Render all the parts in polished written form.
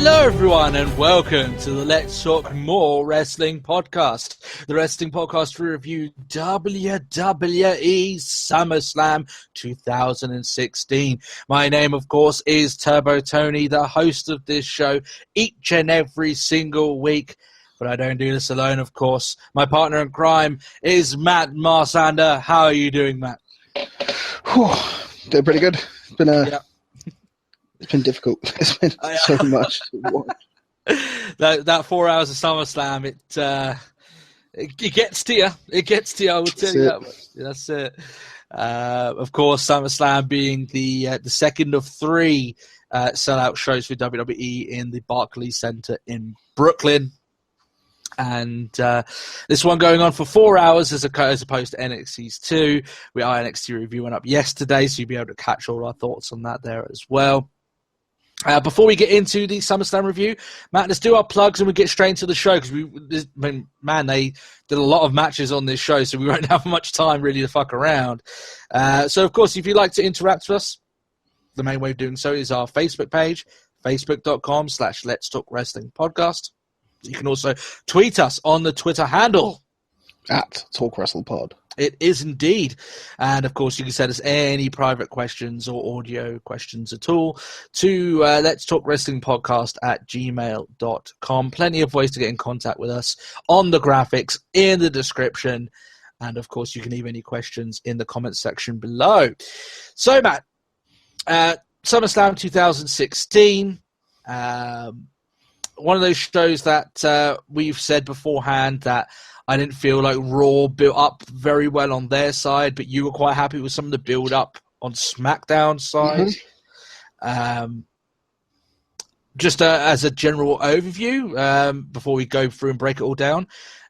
Hello everyone and welcome to the Let's Talk More Wrestling podcast. The wrestling podcast we review WWE Summerslam 2016. My name of course is Turbo Tony, the host of this show each and every single week. But I don't do this alone, of course. My partner in crime is Matt Marsander. How are you doing, Matt? Doing pretty good. It's been difficult. It's been so much to watch. That 4 hours of SummerSlam, it gets to you. It gets to you, I will tell you that much. That's it. Of course, SummerSlam being the second of three sellout shows for WWE in the Barclays Center in Brooklyn. And this one going on for 4 hours as opposed to NXT's 2. Our NXT review went up yesterday, so you'll be able to catch all our thoughts on that there as well. Before we get into the SummerSlam review, Matt, let's do our plugs and we get straight into the show because they did a lot of matches on this show, so we won't have much time really to fuck around. So, of course, if you'd like to interact with us, the main way of doing so is our Facebook page, facebook.com/letstalkwrestlingpodcast. You can also tweet us on the Twitter handle @TalkWrestlePod. It is indeed. And, of course, you can send us any private questions or audio questions at all to letstalkwrestlingpodcast@gmail.com. Plenty of ways to get in contact with us on the graphics, in the description. And, of course, you can leave any questions in the comments section below. So, Matt, SummerSlam 2016. One of those shows that we've said beforehand that I didn't feel like Raw built up very well on their side, but you were quite happy with some of the build-up on SmackDown's side. Mm-hmm. Just as a general overview, before we go through and break it all down,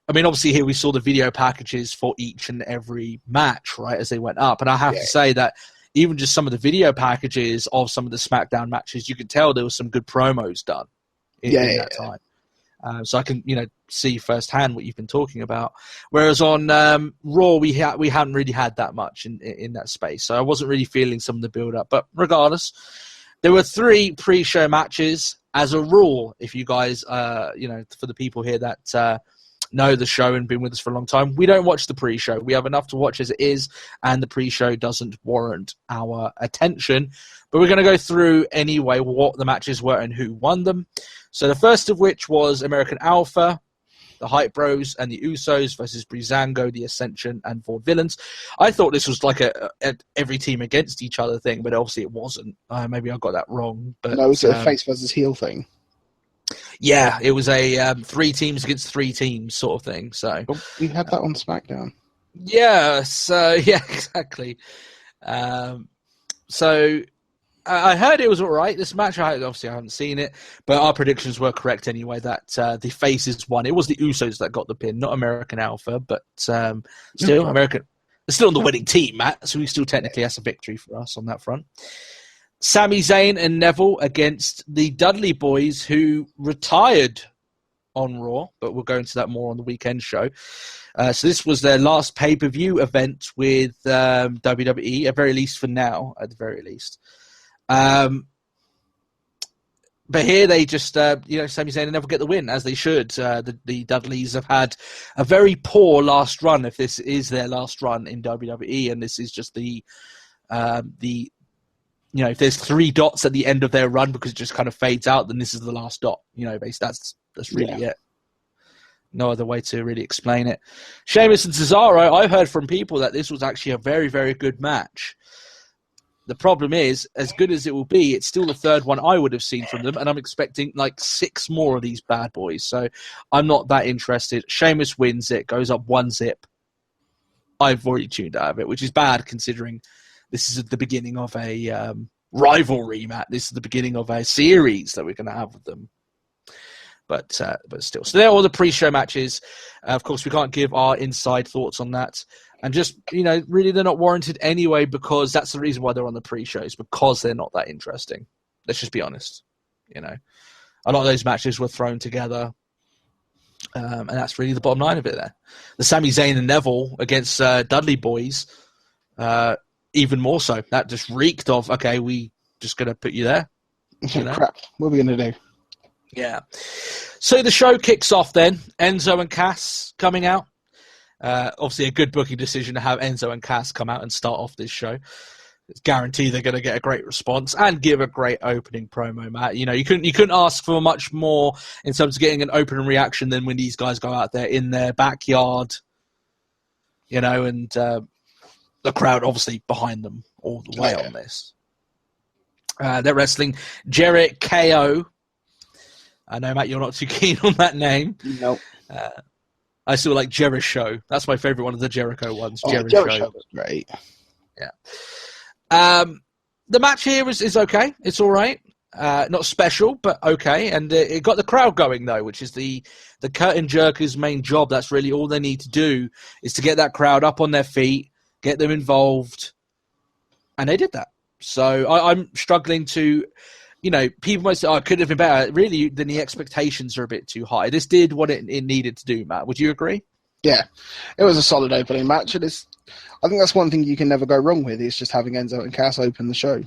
I mean, obviously here we saw the video packages for each and every match, right, as they went up. And I have to say that even just some of the video packages of some of the SmackDown matches, you could tell there was some good promos done in that time. So I can, see firsthand what you've been talking about. Whereas on Raw, we hadn't really had that much in that space. So I wasn't really feeling some of the build-up. But regardless, there were 3 pre-show matches as a rule. If you guys, for the people here that know the show and been with us for a long time, we don't watch the pre-show. We have enough to watch as it is, and the pre-show doesn't warrant our attention. But we're going to go through anyway what the matches were and who won them. So the first of which was American Alpha, the Hype Bros, and the Usos versus Breezango, the Ascension, and Vaudevillains. I thought this was like a every team against each other thing, but obviously it wasn't. Maybe I got that wrong. But no, it was a face versus heel thing. Yeah, it was a 3 teams against 3 teams sort of thing. So we had that on SmackDown. Yeah, exactly. So I heard it was all right, this match. Obviously, I haven't seen it, but our predictions were correct anyway, that the faces won. It was the Usos that got the pin, not American Alpha, but still, American. They're still on the winning team, Matt, so we still technically has a victory for us on that front. Sami Zayn and Neville against the Dudley Boys, who retired on Raw, but we'll go into that more on the weekend show. So this was their last pay-per-view event with WWE, at very least for now, at the very least. But here they just, Sami Zayn and Neville get the win, as they should. The Dudleys have had a very poor last run, if this is their last run in WWE, and this is just if there's 3 dots at the end of their run because it just kind of fades out, then this is the last dot. That's really it. No other way to really explain it. Sheamus and Cesaro, I've heard from people that this was actually a very, very good match. The problem is, as good as it will be, it's still the 3rd one I would have seen from them, and I'm expecting like 6 more of these bad boys. So I'm not that interested. Sheamus wins it, goes up 1-0. I've already tuned out of it, which is bad considering this is at the beginning of a rivalry, Matt. This is the beginning of a series that we're going to have with them. But still. So they're all the pre-show matches. Of course, we can't give our inside thoughts on that. And just, really they're not warranted anyway, because that's the reason why they're on the pre-shows, because they're not that interesting. Let's just be honest. A lot of those matches were thrown together. And that's really the bottom line of it there. The Sami Zayn and Neville against Dudley Boys, even more so. That just reeked of, okay, we just going to put you there. Crap. What are we going to do? Yeah. So the show kicks off then. Enzo and Cass coming out. Obviously a good booking decision to have Enzo and Cass come out and start off this show. It's guaranteed they're going to get a great response and give a great opening promo, Matt. You know, you couldn't ask for much more in terms of getting an opening reaction than when these guys go out there in their backyard, you know, and the crowd obviously behind them all the way on this. They're wrestling Jericho. I know, Matt, you're not too keen on that name. Nope. I still like Jericho. That's my favorite one of the Jericho ones. Jericho was great. Yeah. The match here is okay. It's all right. Not special, but okay. And it got the crowd going, though, which is the curtain jerker's main job. That's really all they need to do is to get that crowd up on their feet, get them involved. And they did that. So I'm struggling to, you know, people might say, oh, it could have been better. Really, then the expectations are a bit too high. This did what it needed to do, Matt. Would you agree? Yeah. It was a solid opening match. I think that's one thing you can never go wrong with, is just having Enzo and Cass open the show.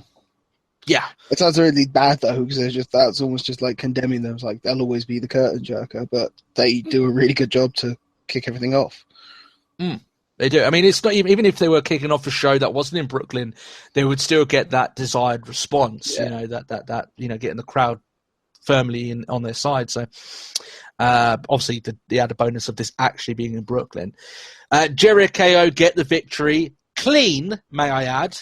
Yeah. It sounds really bad, though, because that's almost just like condemning them. It's like they'll always be the curtain jerker, but they do a really good job to kick everything off. They do. I mean, it's not even if they were kicking off a show that wasn't in Brooklyn, they would still get that desired response. Yeah. You know, that you know, getting the crowd firmly on their side. So obviously the added bonus of this actually being in Brooklyn. Jericho get the victory clean, may I add.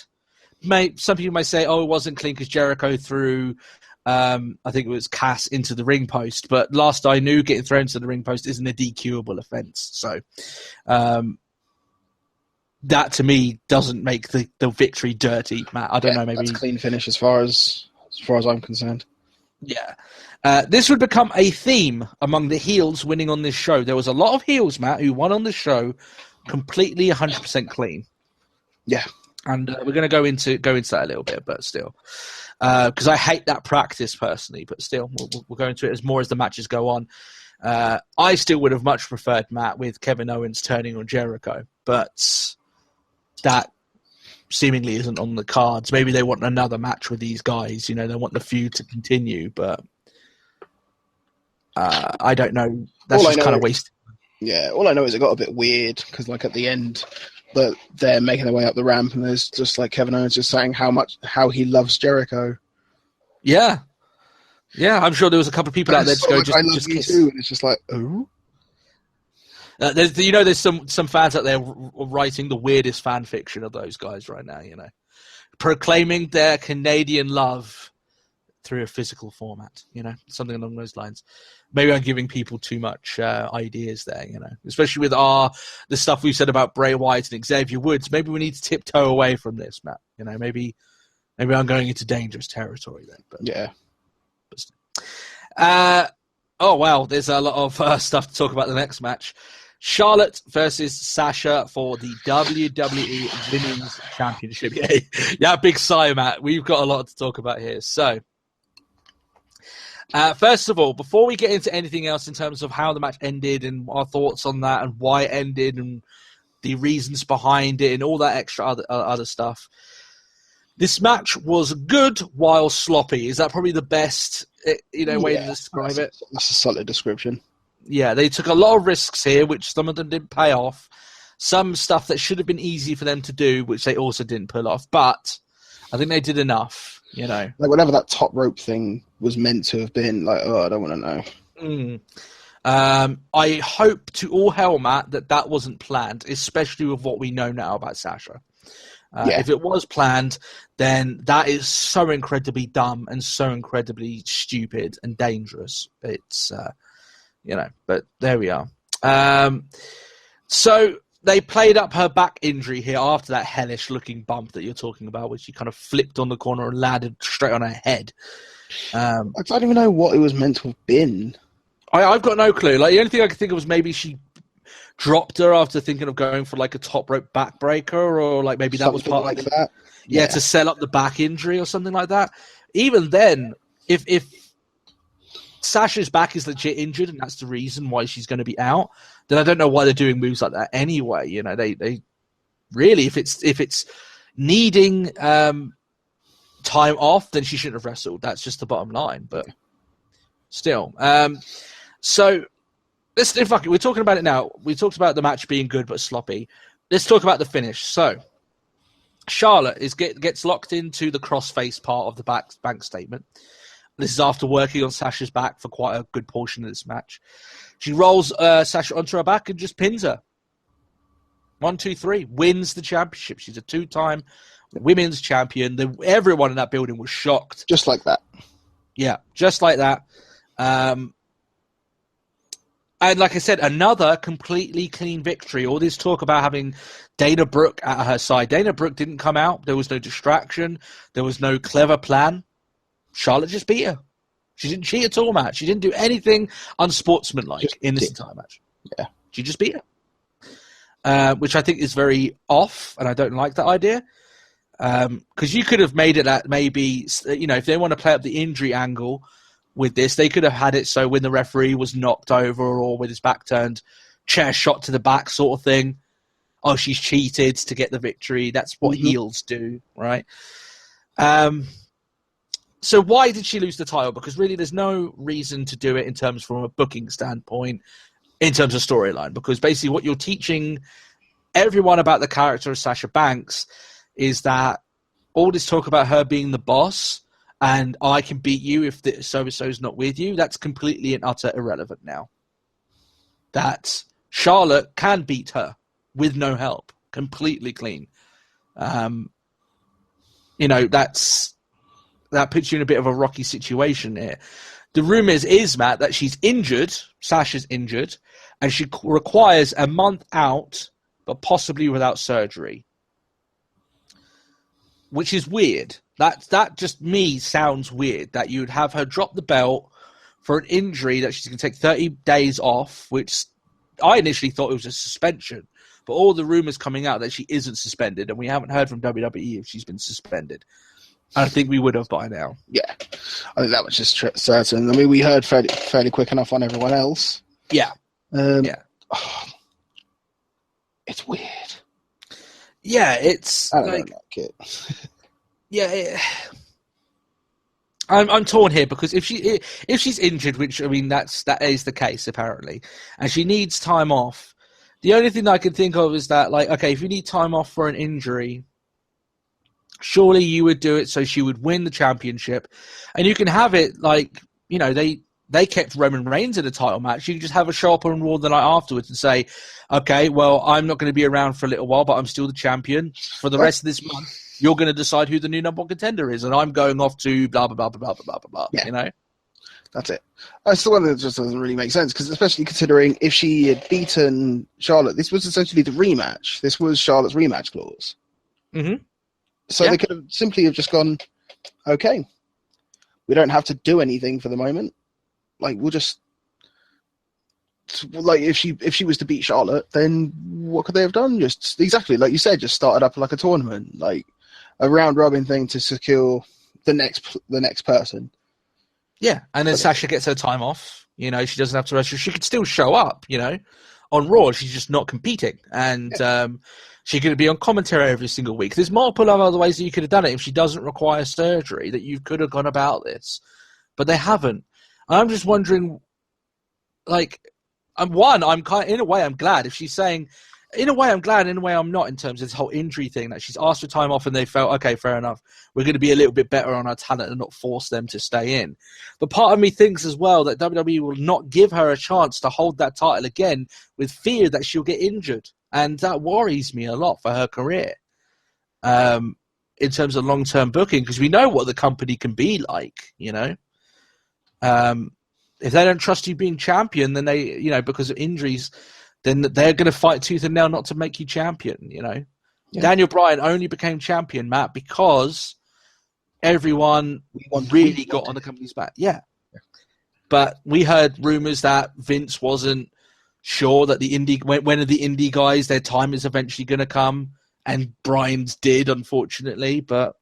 Some people may say, oh, it wasn't clean because Jericho threw I think it was Cass into the ring post, but last I knew, getting thrown to the ring post isn't a DQable offense. So that to me doesn't make the victory dirty, Matt. I don't know, maybe that's a clean finish as far as I'm concerned. Yeah. This would become a theme among the heels winning on this show. There was a lot of heels, Matt, who won on the show completely 100% clean. Yeah. And we're going to go into that a little bit, but still. Because I hate that practice personally, but still, we'll go into it as more as the matches go on. I still would have much preferred, Matt, with Kevin Owens turning on Jericho, but that seemingly isn't on the cards. Maybe they want another match with these guys. You know, they want the feud to continue, but I don't know. That's just kind of wasted. Yeah, all I know is it got a bit weird because, like, at the end, they're making their way up the ramp, and there's just like Kevin Owens just saying how he loves Jericho. Yeah, I'm sure there was a couple of people out there just go, I love you too, and it's just like, oh. There's some fans out there writing the weirdest fan fiction of those guys right now, you know, proclaiming their Canadian love through a physical format, you know, something along those lines. Maybe I'm giving people too much ideas there, you know, especially with the stuff we've said about Bray Wyatt and Xavier Woods. Maybe we need to tiptoe away from this, Matt. You know, maybe I'm going into dangerous territory then. But yeah. Oh wow, there's a lot of stuff to talk about the next match. Charlotte versus Sasha for the WWE Women's Championship. Yeah, big sigh, Matt. We've got a lot to talk about here. So, first of all, before we get into anything else in terms of how the match ended and our thoughts on that and why it ended and the reasons behind it and all that extra other stuff, this match was good while sloppy. Is that probably the best way to describe it? That's a solid description. Yeah, they took a lot of risks here, which some of them didn't pay off. Some stuff that should have been easy for them to do, which they also didn't pull off. But I think they did enough, you know. Like whatever that top rope thing was meant to have been, like, oh, I don't want to know. I hope to all hell, Matt, that wasn't planned, especially with what we know now about Sasha. If it was planned, then that is so incredibly dumb and so incredibly stupid and dangerous. It's... but there we are. So they played up her back injury here after that hellish-looking bump that you're talking about, which she kind of flipped on the corner and landed straight on her head. I don't even know what it was meant to have been. I've got no clue. Like the only thing I could think of was maybe she dropped her after thinking of going for like a top rope backbreaker, or like maybe that something was part like of that. Yeah, to sell up the back injury or something like that. Even then, if Sasha's back is legit injured and that's the reason why she's going to be out, then I don't know why they're doing moves like that anyway. You know, they really, if it's needing time off, then she shouldn't have wrestled. That's just the bottom line. But Still. So let's fuck it. We're talking about it now. We talked about the match being good but sloppy. Let's talk about the finish. So Charlotte gets locked into the crossface part of the bank statement. This is after working on Sasha's back for quite a good portion of this match. She rolls Sasha onto her back and just pins her. 1, 2, 3. Wins the championship. She's a 2-time women's champion. Everyone in that building was shocked. Just like that. Yeah, just like that. And like I said, another completely clean victory. All this talk about having Dana Brooke at her side. Dana Brooke didn't come out. There was no distraction. There was no clever plan. Charlotte just beat her. She didn't cheat at all, Matt. She didn't do anything unsportsmanlike in this entire match. Yeah. She just beat her. Which I think is very off, and I don't like that idea. Because you could have made it that maybe, if they want to play up the injury angle with this, they could have had it so when the referee was knocked over or with his back turned, chair shot to the back sort of thing. Oh, she's cheated to get the victory. That's what heels do, right? So why did she lose the title? Because really there's no reason to do it in terms from a booking standpoint, in terms of storyline. Because basically what you're teaching everyone about the character of Sasha Banks is that all this talk about her being the boss and I can beat you if so-and-so's not with you, that's completely and utter irrelevant now. That Charlotte can beat her with no help, completely clean. That puts you in a bit of a rocky situation here. The rumor is, Matt, that she's injured, Sasha's injured, and she requires a month out, but possibly without surgery. Which is weird. That just me sounds weird, that you would have her drop the belt for an injury that she's going to take 30 days off, which I initially thought it was a suspension. But all the rumors coming out that she isn't suspended, and we haven't heard from WWE if she's been suspended. I think we would have by now. Yeah, I think that was just certain. I mean, we heard fairly quick enough on everyone else. Yeah. It's weird. Yeah, it's I don't like it. Yeah, I'm torn here because if she's injured, which I mean that is the case apparently, and she needs time off. The only thing that I can think of is that, like, okay, if you need time off for an injury, surely you would do it so she would win the championship, and you can have it like, they kept Roman Reigns in a title match. You can just have a show up on Raw the night afterwards and say, okay, well, I'm not going to be around for a little while, but I'm still the champion for the rest of this month. You're going to decide who the new number one contender is, and I'm going off to blah, blah, blah, blah, blah, blah, blah, yeah. That's it. That's the one that just doesn't really make sense, because especially considering if she had beaten Charlotte, this was essentially the rematch. This was Charlotte's rematch clause. Mm-hmm. So they could have simply have just gone, okay, we don't have to do anything for the moment. Like, we'll just, like, if she was to beat Charlotte, then what could they have done? Just exactly like you said, just started up like a tournament, like a round robin thing to secure the next person. Yeah, and then Sasha gets her time off. She doesn't have to wrestle. She could still show up. On Raw. She's just not competing, and she could be on commentary every single week. There's multiple other ways that you could have done it if she doesn't require surgery. That you could have gone about this, but they haven't. I'm just wondering, like, I'm in a way I'm glad if she's saying, in a way I'm glad, in a way I'm not, in terms of this whole injury thing, that she's asked for time off and they felt, okay, fair enough, we're going to be a little bit better on our talent and not force them to stay in. But part of me thinks as well that WWE will not give her a chance to hold that title again with fear that she'll get injured. And that worries me a lot for her career in terms of long-term booking, because we know what the company can be like, If they don't trust you being champion, then they, because of injuries, then they're going to fight tooth and nail not to make you champion, Yeah. Daniel Bryan only became champion, Matt, because everyone really got on the company's back. Yeah. But we heard rumors that Vince wasn't sure that when are the indie guys, their time is eventually going to come, and Bryan's did, unfortunately, but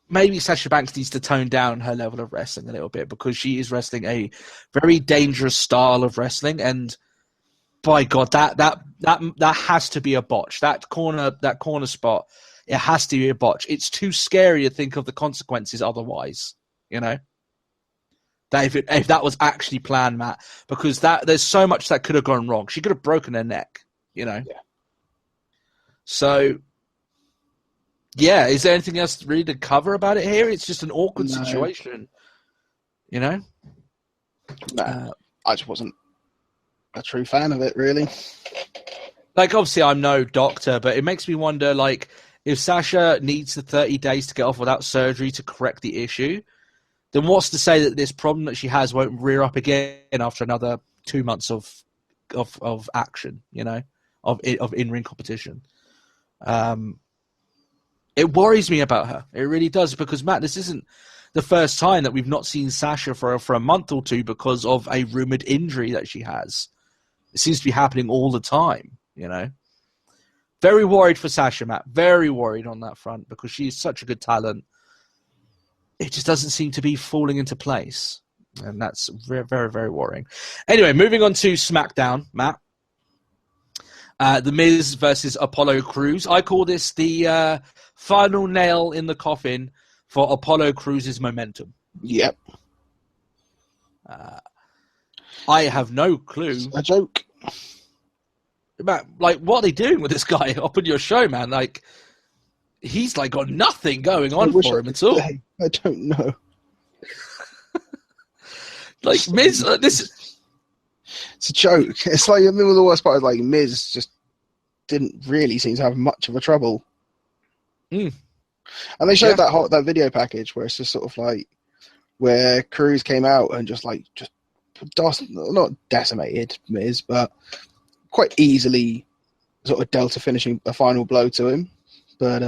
maybe Sasha Banks needs to tone down her level of wrestling a little bit, because she is wrestling a very dangerous style of wrestling, and by God, that has to be a botch. That corner spot, it has to be a botch. It's too scary to think of the consequences otherwise. That if that was actually planned, Matt, because there's so much that could have gone wrong. She could have broken her neck, Yeah. So, yeah, is there anything else really to cover about it here? It's just an awkward situation, No, I just wasn't a true fan of it, really. Like, obviously, I'm no doctor, but it makes me wonder, like, if Sasha needs the 30 days to get off without surgery to correct the issue, then what's to say that this problem that she has won't rear up again after another 2 months of action, of in-ring competition? It worries me about her. It really does, because, Matt, this isn't the first time that we've not seen Sasha for a month or two because of a rumored injury that she has. It seems to be happening all the time, Very worried for Sasha, Matt. Very worried on that front, because she is such a good talent. It just doesn't seem to be falling into place. And that's very, very, very worrying. Anyway, moving on to SmackDown, Matt. The Miz versus Apollo Crews. I call this the final nail in the coffin for Apollo Crews' momentum. Yep. I have no clue. It's a joke. Matt, like, what are they doing with this guy up on your show, man? Like, he's like got nothing going on for him at all. I don't know. Like, Miz, it's a joke. It's like, the worst part is, like, Miz just didn't really seem to have much of a trouble. Mm. And they showed that video package where it's just sort of like where Crews came out and just not decimated Miz, but quite easily sort of dealt a final blow to him. But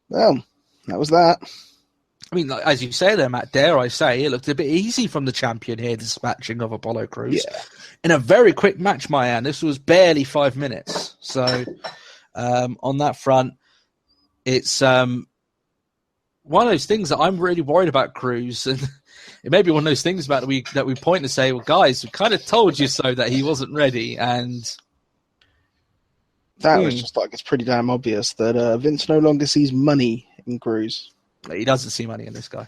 well, that was that. I mean, as you say there, Matt, dare I say, it looked a bit easy from the champion here, dispatching of Apollo Crews. Yeah. In a very quick match, Mayan. This was barely 5 minutes. So, on that front, it's one of those things that I'm really worried about Crews. And it may be one of those things, Matt, that we point to say, well, guys, we kind of told you so that he wasn't ready. And that was just like, it's pretty damn obvious that Vince no longer sees money in Crews. He doesn't see money in this guy.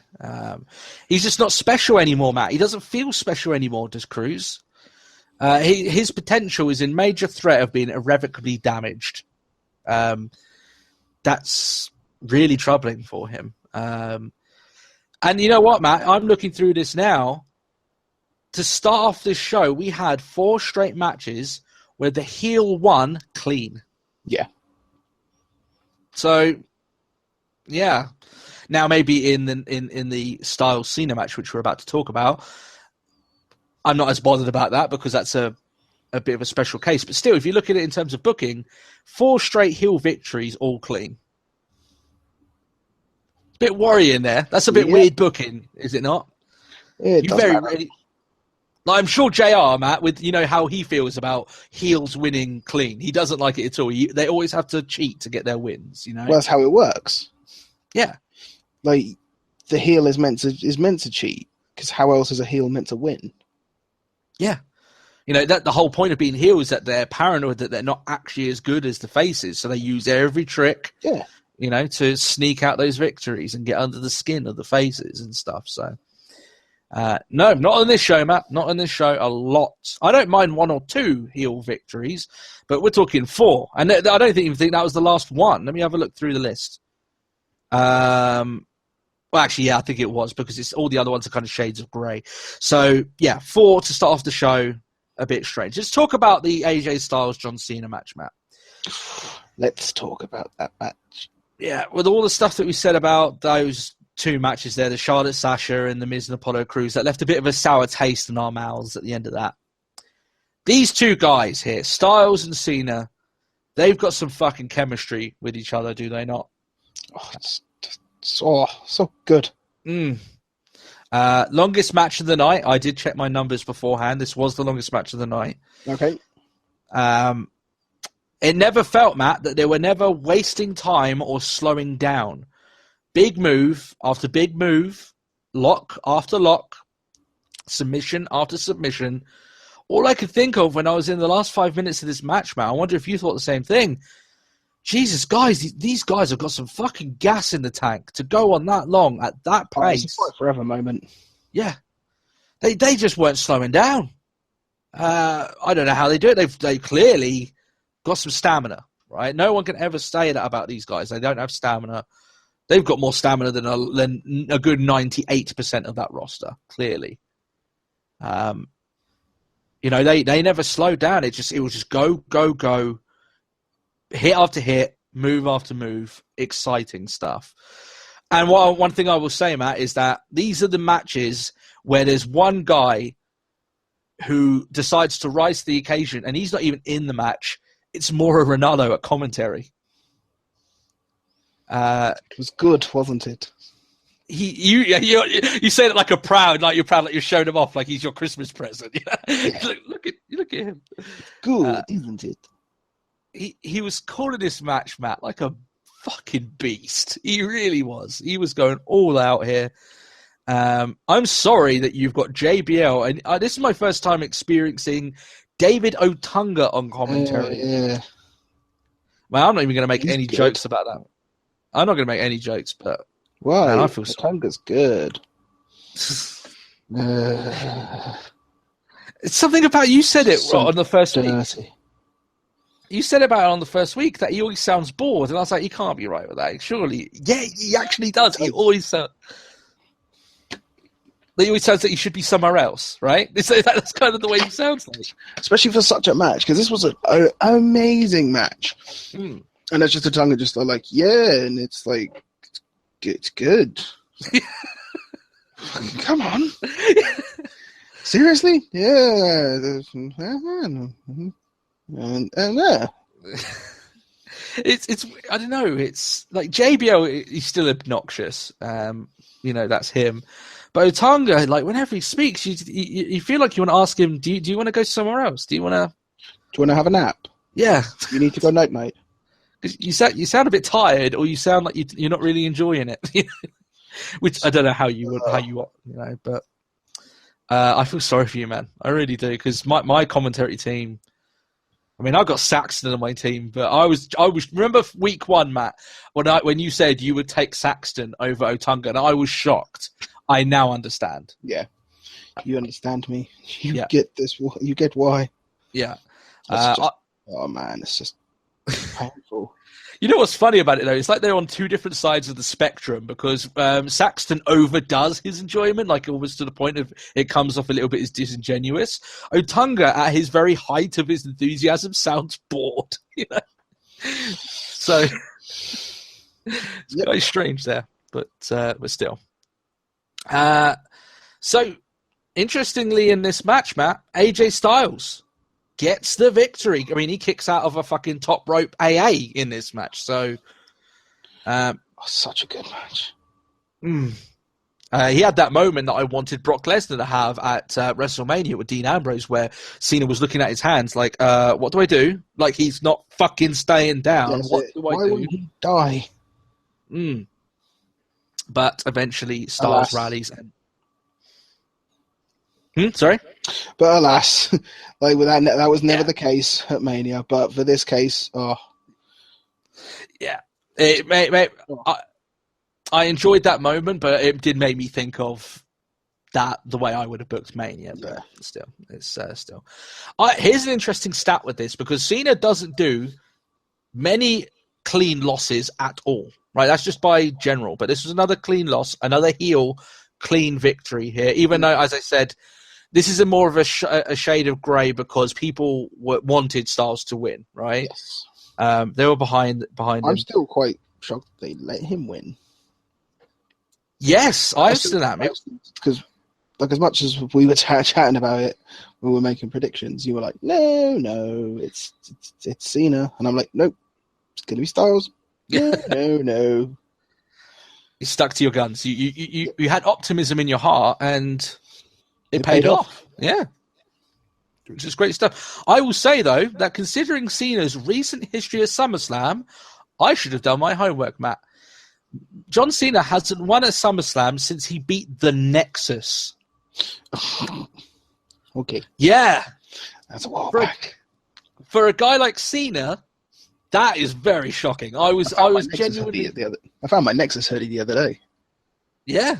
He's just not special anymore, Matt. He doesn't feel special anymore, does Crews. His potential is in major threat of being irrevocably damaged. That's really troubling for him. And you know what, Matt? I'm looking through this now. To start off this show, we had 4 straight matches where the heel won clean. Yeah. So, yeah. Now, maybe in the Styles Cena match, which we're about to talk about, I'm not as bothered about that because that's a bit of a special case. But still, if you look at it in terms of booking, 4 straight heel victories, all clean. Bit worrying there. That's a bit weird booking, is it not? Yeah, it does matter. Like, I'm sure JR, Matt, with how he feels about heels winning clean. He doesn't like it at all. They always have to cheat to get their wins. Well, that's how it works. Yeah. Like, the heel is meant to cheat, because how else is a heel meant to win? Yeah. That the whole point of being heel is that they're paranoid that they're not actually as good as the faces, so they use every trick, to sneak out those victories and get under the skin of the faces and stuff. So, no, not on this show, Matt. Not on this show. A lot. I don't mind 1 or 2 heel victories, but we're talking 4. And I don't even think that was the last one. Let me have a look through the list. Well, actually, yeah, I think it was, because it's all the other ones are kind of shades of grey. So, yeah, 4 to start off the show, a bit strange. Let's talk about the AJ Styles-John Cena match, Matt. Let's talk about that match. Yeah, with all the stuff that we said about those 2 matches there, the Charlotte Sasha and the Miz and Apollo Crews, that left a bit of a sour taste in our mouths at the end of that. These 2 guys here, Styles and Cena, they've got some fucking chemistry with each other, do they not? Oh, it's so good. Longest match of the night. I did check my numbers beforehand. This was the longest match of the night. Okay. It never felt, Matt, that they were never wasting time or slowing down. Big move after big move, lock after lock, submission after submission. All I could think of when I was in the last 5 minutes of this match, Matt, I wonder if you thought the same thing. Jesus, guys, these guys have got some fucking gas in the tank to go on that long at that pace. It's a fight forever moment. Yeah. They just weren't slowing down. I don't know how they do it. They clearly got some stamina, right? No one can ever say that about these guys. They don't have stamina. They've got more stamina than a good 98% of that roster, clearly. You know, they never slowed down. It was just go, go, go, hit after hit, move after move, exciting stuff. And one thing I will say, Matt, is that these are the matches where there's one guy who decides to rise to the occasion, and he's not even in the match. It's Mauro Ranallo at commentary. It was good, wasn't it? You say it like you're proud, like you're showing him off, like he's your Christmas present. Yeah. look at him. Good, isn't it? He was calling this match, Matt, like a fucking beast. He really was. He was going all out here. I'm sorry that you've got JBL, and this is my first time experiencing David Otunga on commentary. Yeah. Well, I'm not even going to make any good. jokes about that. I'm not going to make any jokes, but why? Man, I feel sorry. Otunga's good. It's something about you said it on the first week. You said about it on the first week that he always sounds bored, and I was like, you can't be right with that. Surely, yeah, he actually does. He always sounds. He always sounds like he should be somewhere else, right? That's kind of the way he sounds like. Especially for such a match, because this was an amazing match. And it's just Otunga just like, yeah, and it's like, it's good. Come on. Seriously? Yeah. And It's I don't know. It's like JBL. He's still obnoxious. You know, that's him. But Otunga, like whenever he speaks, you feel like you want to ask him, do you want to go somewhere else? Do you want to have a nap? Yeah. You need to go night night. Because you sound a bit tired, or you sound like you're not really enjoying it. Which I don't know how you know, but I feel sorry for you, man. I really do, because my commentary team. I mean, I've got Saxton on my team, but I was remember week 1, Matt, when you said you would take Saxton over Otunga, and I was shocked. I now understand. Yeah, you understand me. You get this. You get why. Yeah. Oh man, it's just painful. You know what's funny about it though? It's like they're on two different sides of the spectrum, because Saxton overdoes his enjoyment, like almost to the point of it comes off a little bit as disingenuous. Otunga, at his very height of his enthusiasm, sounds bored. You know? So it's quite strange there, but still. So interestingly, in this match, Matt, AJ Styles gets the victory. I mean, he kicks out of a fucking top rope AA in this match. So, such a good match. He had that moment that I wanted Brock Lesnar to have at WrestleMania with Dean Ambrose, where Cena was looking at his hands like, what do I do? Like, he's not fucking staying down. What do I do? Why would he die? But eventually, Styles rallies and... Sorry? But alas, like with that was never the case at Mania. But for this case, yeah, I enjoyed that moment, but it did make me think of that the way I would have booked Mania. But still, it's still. Here's an interesting stat with this, because Cena doesn't do many clean losses at all. Right, that's just by general. But this was another clean loss, another heel clean victory here. Even though, as I said, this is more of a shade of grey, because people wanted Styles to win, right? Yes. They were behind him. I'm still quite shocked they let him win. Yes, I understand that. Because, like, as much as we were chatting about it, we were making predictions. You were like, no, it's Cena, and I'm like, nope, it's gonna be Styles. No. You stuck to your guns. You had optimism in your heart, and it paid off. Yeah. Which is great stuff. I will say, though, that considering Cena's recent history at SummerSlam, I should have done my homework, Matt. John Cena hasn't won at SummerSlam since he beat the Nexus. Okay. Yeah. That's a while back. For a guy like Cena, That is very shocking. I was genuinely. I found my Nexus hoodie the other day. Yeah.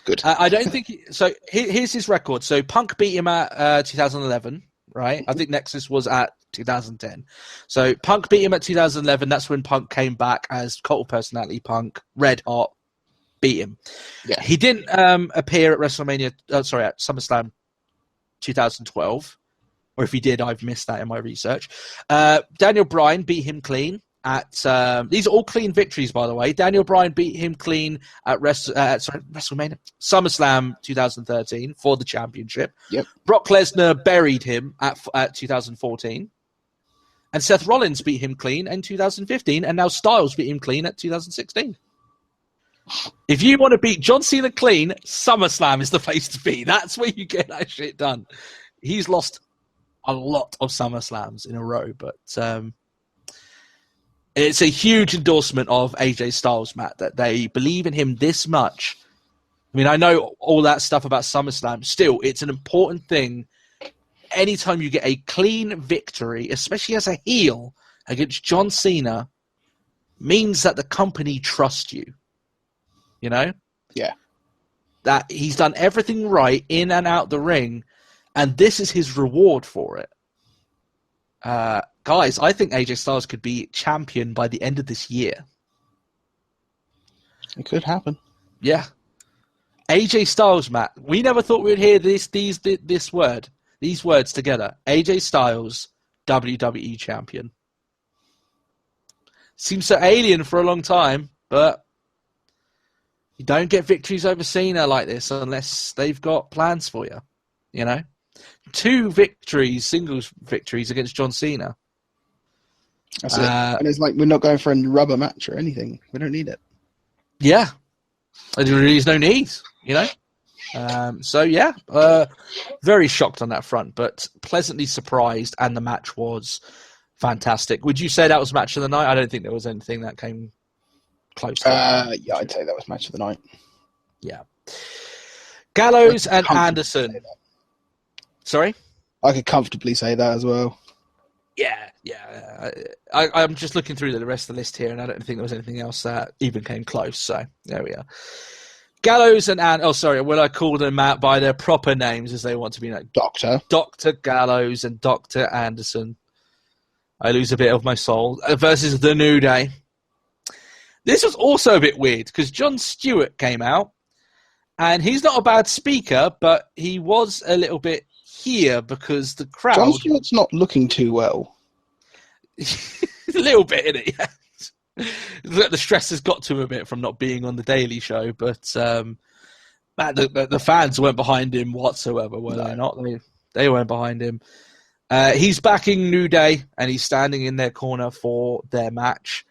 Good. I don't think so. Here's his record. So Punk beat him at 2011, right? I think Nexus was at 2010. So Punk beat him at 2011. That's when Punk came back as cult of personality Punk, red hot, beat him. Yeah. He didn't appear at WrestleMania. At SummerSlam 2012. Or if he did, I've missed that in my research. Daniel Bryan beat him clean at... these are all clean victories, by the way. Daniel Bryan beat him clean at WrestleMania. SummerSlam 2013 for the championship. Yep. Brock Lesnar buried him at 2014. And Seth Rollins beat him clean in 2015. And now Styles beat him clean at 2016. If you want to beat John Cena clean, SummerSlam is the place to be. That's where you get that shit done. He's lost a lot of SummerSlams in a row, but it's a huge endorsement of AJ Styles, Matt, that they believe in him this much. I mean, I know all that stuff about SummerSlam. Still, it's an important thing. Anytime you get a clean victory, especially as a heel against John Cena, means that the company trusts you. You know? Yeah. That he's done everything right in and out the ring, and this is his reward for it. Guys, I think AJ Styles could be champion by the end of this year. It could happen. Yeah. AJ Styles, Matt. We never thought we'd hear these words together. AJ Styles, WWE champion. Seems so alien for a long time, but you don't get victories over Cena like this unless they've got plans for you. You know? 2 victories, singles victories against John Cena. That's it. And it's like we're not going for a rubber match or anything. We don't need it. Yeah. There really is no need, you know? So, yeah. Very shocked on that front, but pleasantly surprised, and the match was fantastic. Would you say that was match of the night? I don't think there was anything that came close to that. Yeah, I'd say that was match of the night. Yeah. Gallows and Anderson. Sorry? I could comfortably say that as well. Yeah. I'm just looking through the rest of the list here, and I don't think there was anything else that even came close, so there we are. Gallows and will I call them out by their proper names as they want to be known? Dr. Gallows and Dr. Anderson. I lose a bit of my soul. Versus The New Day. This was also a bit weird, because Jon Stewart came out, and he's not a bad speaker, but he was a little bit here because the crowd... Jon Stewart's not looking too well. A little bit, innit? Yeah. The stress has got to him a bit from not being on the Daily Show, but the fans weren't behind him whatsoever, were they not? They weren't behind him. He's backing New Day, and he's standing in their corner for their match.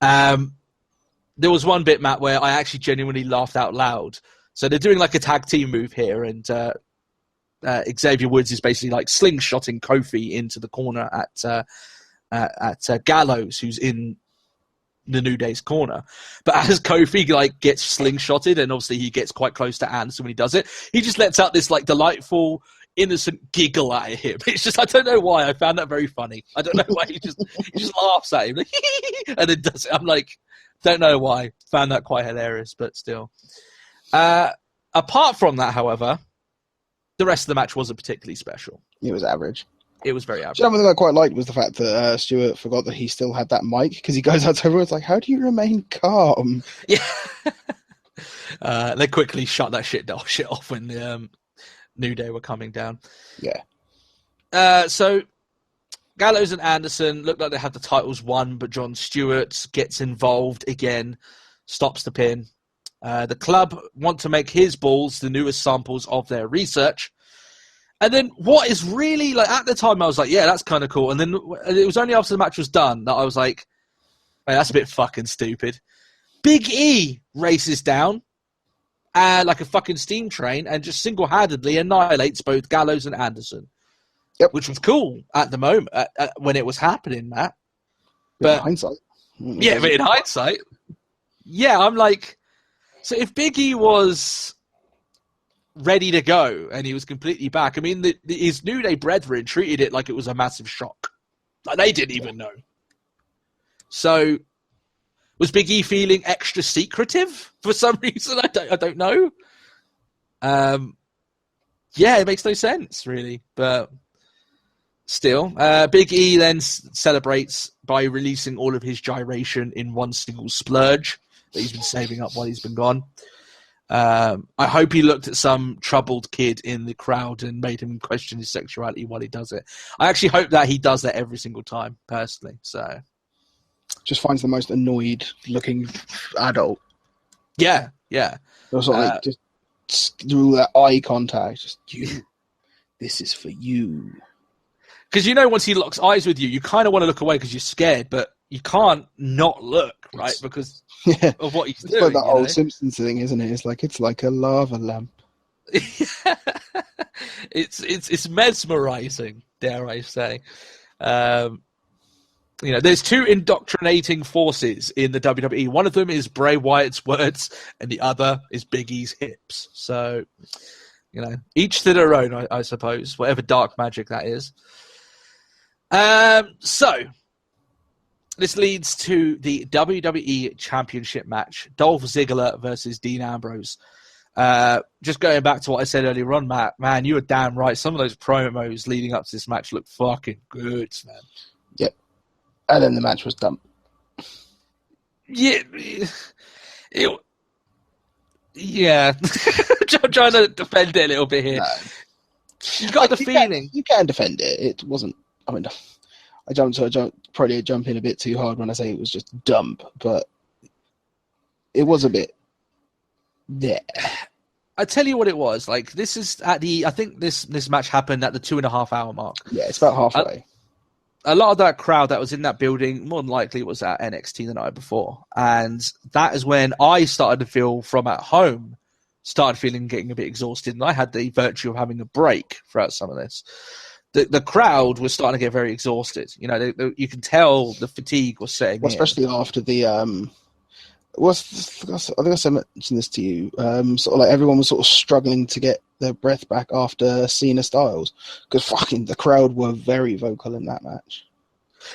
There was one bit, Matt, where I actually genuinely laughed out loud. So they're doing like a tag team move here, and Xavier Woods is basically like slingshotting Kofi into the corner at Gallows, who's in the New Day's corner. But as Kofi like gets slingshotted, and obviously he gets quite close to Anderson when he does it, he just lets out this like delightful, innocent giggle at him. It's just, I don't know why, I found that very funny. I don't know why he just laughs at him like, and then does it. I'm like, don't know why. Found that quite hilarious, but still. Apart from that, however, the rest of the match wasn't particularly special. It was average. It was very average. Something I quite liked was the fact that Stewart forgot that he still had that mic, because he goes out to everyone, it's like, how do you remain calm? Yeah. They quickly shut that shit off when the New Day were coming down. Yeah. So Gallows and Anderson looked like they had the titles won, but Jon Stewart gets involved again, stops the pin. The club want to make his balls the newest samples of their research. And then what is really, like, at the time I was like, yeah, that's kind of cool. And then it was only after the match was done that I was like, hey, that's a bit fucking stupid. Big E races down like a fucking steam train and just single-handedly annihilates both Gallows and Anderson. Yep. Which was cool at the moment, when it was happening, Matt. But in hindsight. Yeah, but in hindsight. Yeah, I'm like, so if Big E was ready to go and he was completely back, I mean, his New Day brethren treated it like it was a massive shock. Like, they didn't even know. So was Big E feeling extra secretive for some reason? I don't know. Yeah, it makes no sense, really. But still, Big E then celebrates by releasing all of his gyration in one single splurge that he's been saving up while he's been gone. I hope he looked at some troubled kid in the crowd and made him question his sexuality while he does it. I actually hope that he does that every single time, personally. So, just finds the most annoyed-looking adult. Yeah. Sort of like just through that eye contact, just you. This is for you. Because once he locks eyes with you, you kind of want to look away because you're scared, but you can't not look, right? Because of what he's doing. It's like that old Simpsons thing, isn't it? It's like a lava lamp. It's mesmerizing, dare I say. There's two indoctrinating forces in the WWE. One of them is Bray Wyatt's words, and the other is Big E's hips. So, each to their own, I suppose, whatever dark magic that is. So, this leads to the WWE Championship match, Dolph Ziggler versus Dean Ambrose. Just going back to what I said earlier on, Matt, man, you were damn right. Some of those promos leading up to this match look fucking good, man. Yep. And then the match was done. Yeah. I'm trying to defend it a little bit here. No. You got the feeling. You can defend it. It wasn't. I mean, I probably jump in a bit too hard when I say it was just dumb, but it was a bit there. I tell you what it was. Like, this is I think this match happened at the 2.5 hour mark. Yeah, it's about halfway. A lot of that crowd that was in that building, more than likely, was at NXT the night before. And that is when I started to feel from at home, getting a bit exhausted. And I had the virtue of having a break throughout some of this. The crowd was starting to get very exhausted. You can tell the fatigue was setting in. Especially after the... I think I mentioned this to you. Sort of like everyone was sort of struggling to get their breath back after Cena Styles, because fucking the crowd were very vocal in that match.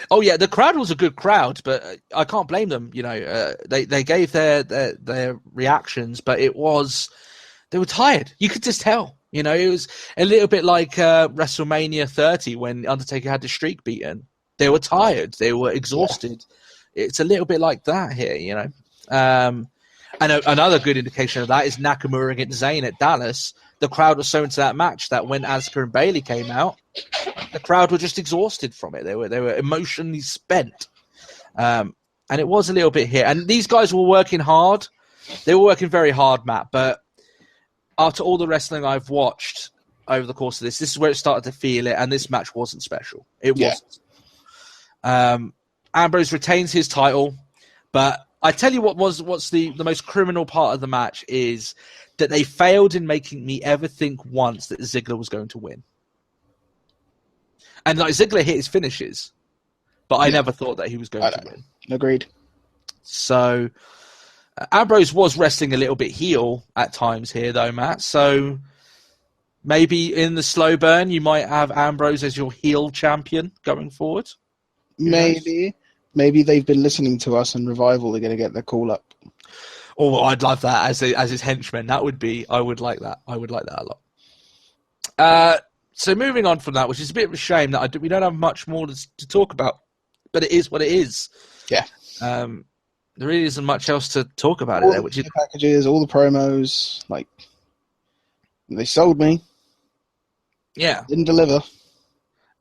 Oh yeah, the crowd was a good crowd, but I can't blame them. They gave their reactions, but they were tired. You could just tell. It was a little bit like WrestleMania 30 when Undertaker had the streak beaten. They were tired. They were exhausted. Yeah. It's a little bit like that here. And another good indication of that is Nakamura against Zayn at Dallas. The crowd was so into that match that when Asuka and Bayley came out, the crowd were just exhausted from it. They were emotionally spent. And it was a little bit here. And these guys were working hard. They were working very hard, Matt. But after all the wrestling I've watched over the course of this is where it started to feel it. And this match wasn't special. It wasn't. Ambrose retains his title, but I tell you what's the most criminal part of the match is that they failed in making me ever think once that Ziggler was going to win. And Ziggler hit his finishes, but I never thought that he was going to win. Agreed. So Ambrose was wrestling a little bit heel at times here, though, Matt. So maybe in the slow burn, you might have Ambrose as your heel champion going forward. Maybe they've been listening to us, and Revival are going to get their call up. Oh, I'd love that as his henchman. I would like that. I would like that a lot. So moving on from that, which is a bit of a shame that we don't have much more to talk about, but it is what it is. Yeah. There really isn't much else to talk about all there. The packages, all the promos, they sold me. Yeah. Didn't deliver.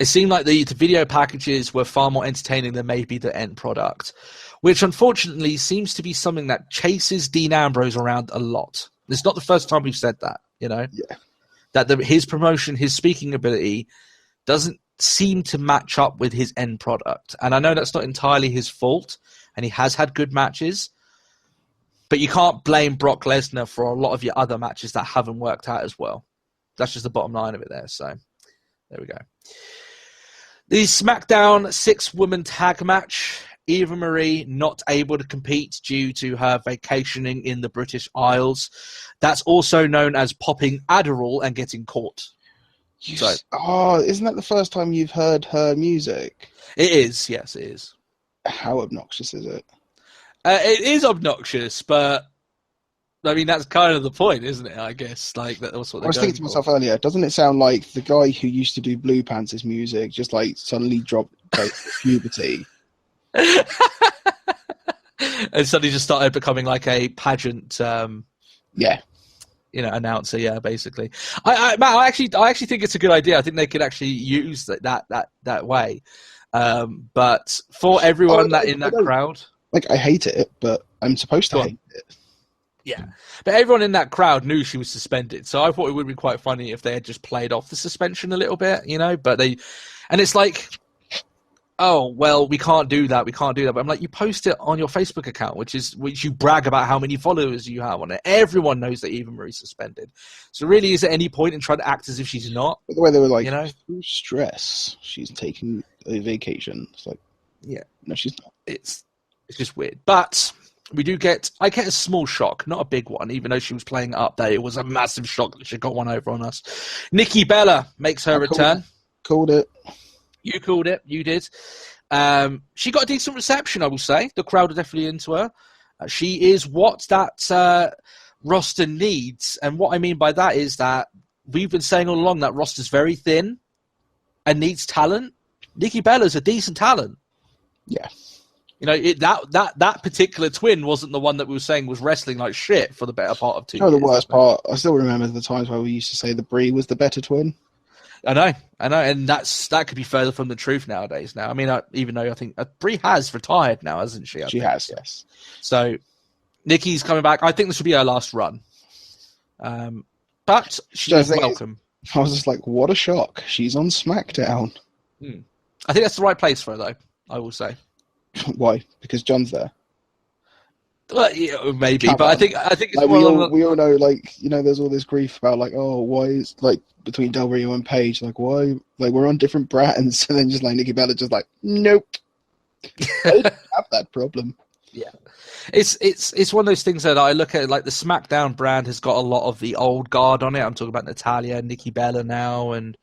It seemed like the video packages were far more entertaining than maybe the end product, which unfortunately seems to be something that chases Dean Ambrose around a lot. It's not the first time we've said that, Yeah. That his promotion, his speaking ability doesn't seem to match up with his end product. And I know that's not entirely his fault, and he has had good matches, but you can't blame Brock Lesnar for a lot of your other matches that haven't worked out as well. That's just the bottom line of it there. So there we go. The SmackDown 6-woman tag match, Eva Marie not able to compete due to her vacationing in the British Isles. That's also known as popping Adderall and getting caught. Isn't that the first time you've heard her music? It is, yes, it is. How obnoxious is it? It is obnoxious, but I mean that's kind of the point, isn't it? I guess like that's what I was thinking to myself earlier. Doesn't it sound like the guy who used to do Blue Pants' music just like suddenly dropped like puberty? And suddenly just started becoming like a pageant announcer, basically. Matt, I actually think it's a good idea. I think they could actually use that way. But for everyone in that crowd, like I hate it, but I'm supposed to hate it. Yeah, but everyone in that crowd knew she was suspended, so I thought it would be quite funny if they had just played off the suspension a little bit, But and it's like, oh well, we can't do that. But I'm like, you post it on your Facebook account, which you brag about how many followers you have on it. Everyone knows that Eva Marie's suspended. So really, is there any point in trying to act as if she's not? But the way they were like, through stress, she's taking a vacation. It's like, no, she's not. It's just weird, but. I get a small shock, not a big one, even though she was playing it up there. It was a massive shock that she got one over on us. Nikki Bella makes her return. Called it. You called it. You did. She got a decent reception, I will say. The crowd are definitely into her. She is what that roster needs. And what I mean by that is that we've been saying all along that roster's very thin and needs talent. Nikki Bella's a decent talent. Yeah. That particular twin wasn't the one that we were saying was wrestling like shit for the better part of 2 years. The worst part, I still remember the times where we used to say the Brie was the better twin. I know, and that could be further from the truth nowadays. Now, I mean, even though I think Brie has retired now, hasn't she? She has, yes. So Nikki's coming back. I think this will be her last run, but she's welcome. I was just like, what a shock! She's on SmackDown. I think that's the right place for her, though. I will say. Why? Because John's there. Well, yeah, maybe, but I think it's like we all know, like there's all this grief about like, oh, why is like between W and Paige, like why, like we're on different brands, and then just like Nikki Bella just like, nope, I didn't have that problem. Yeah, it's one of those things that I look at. Like the SmackDown brand has got a lot of the old guard on it. I'm talking about Natalya, Nikki Bella now, and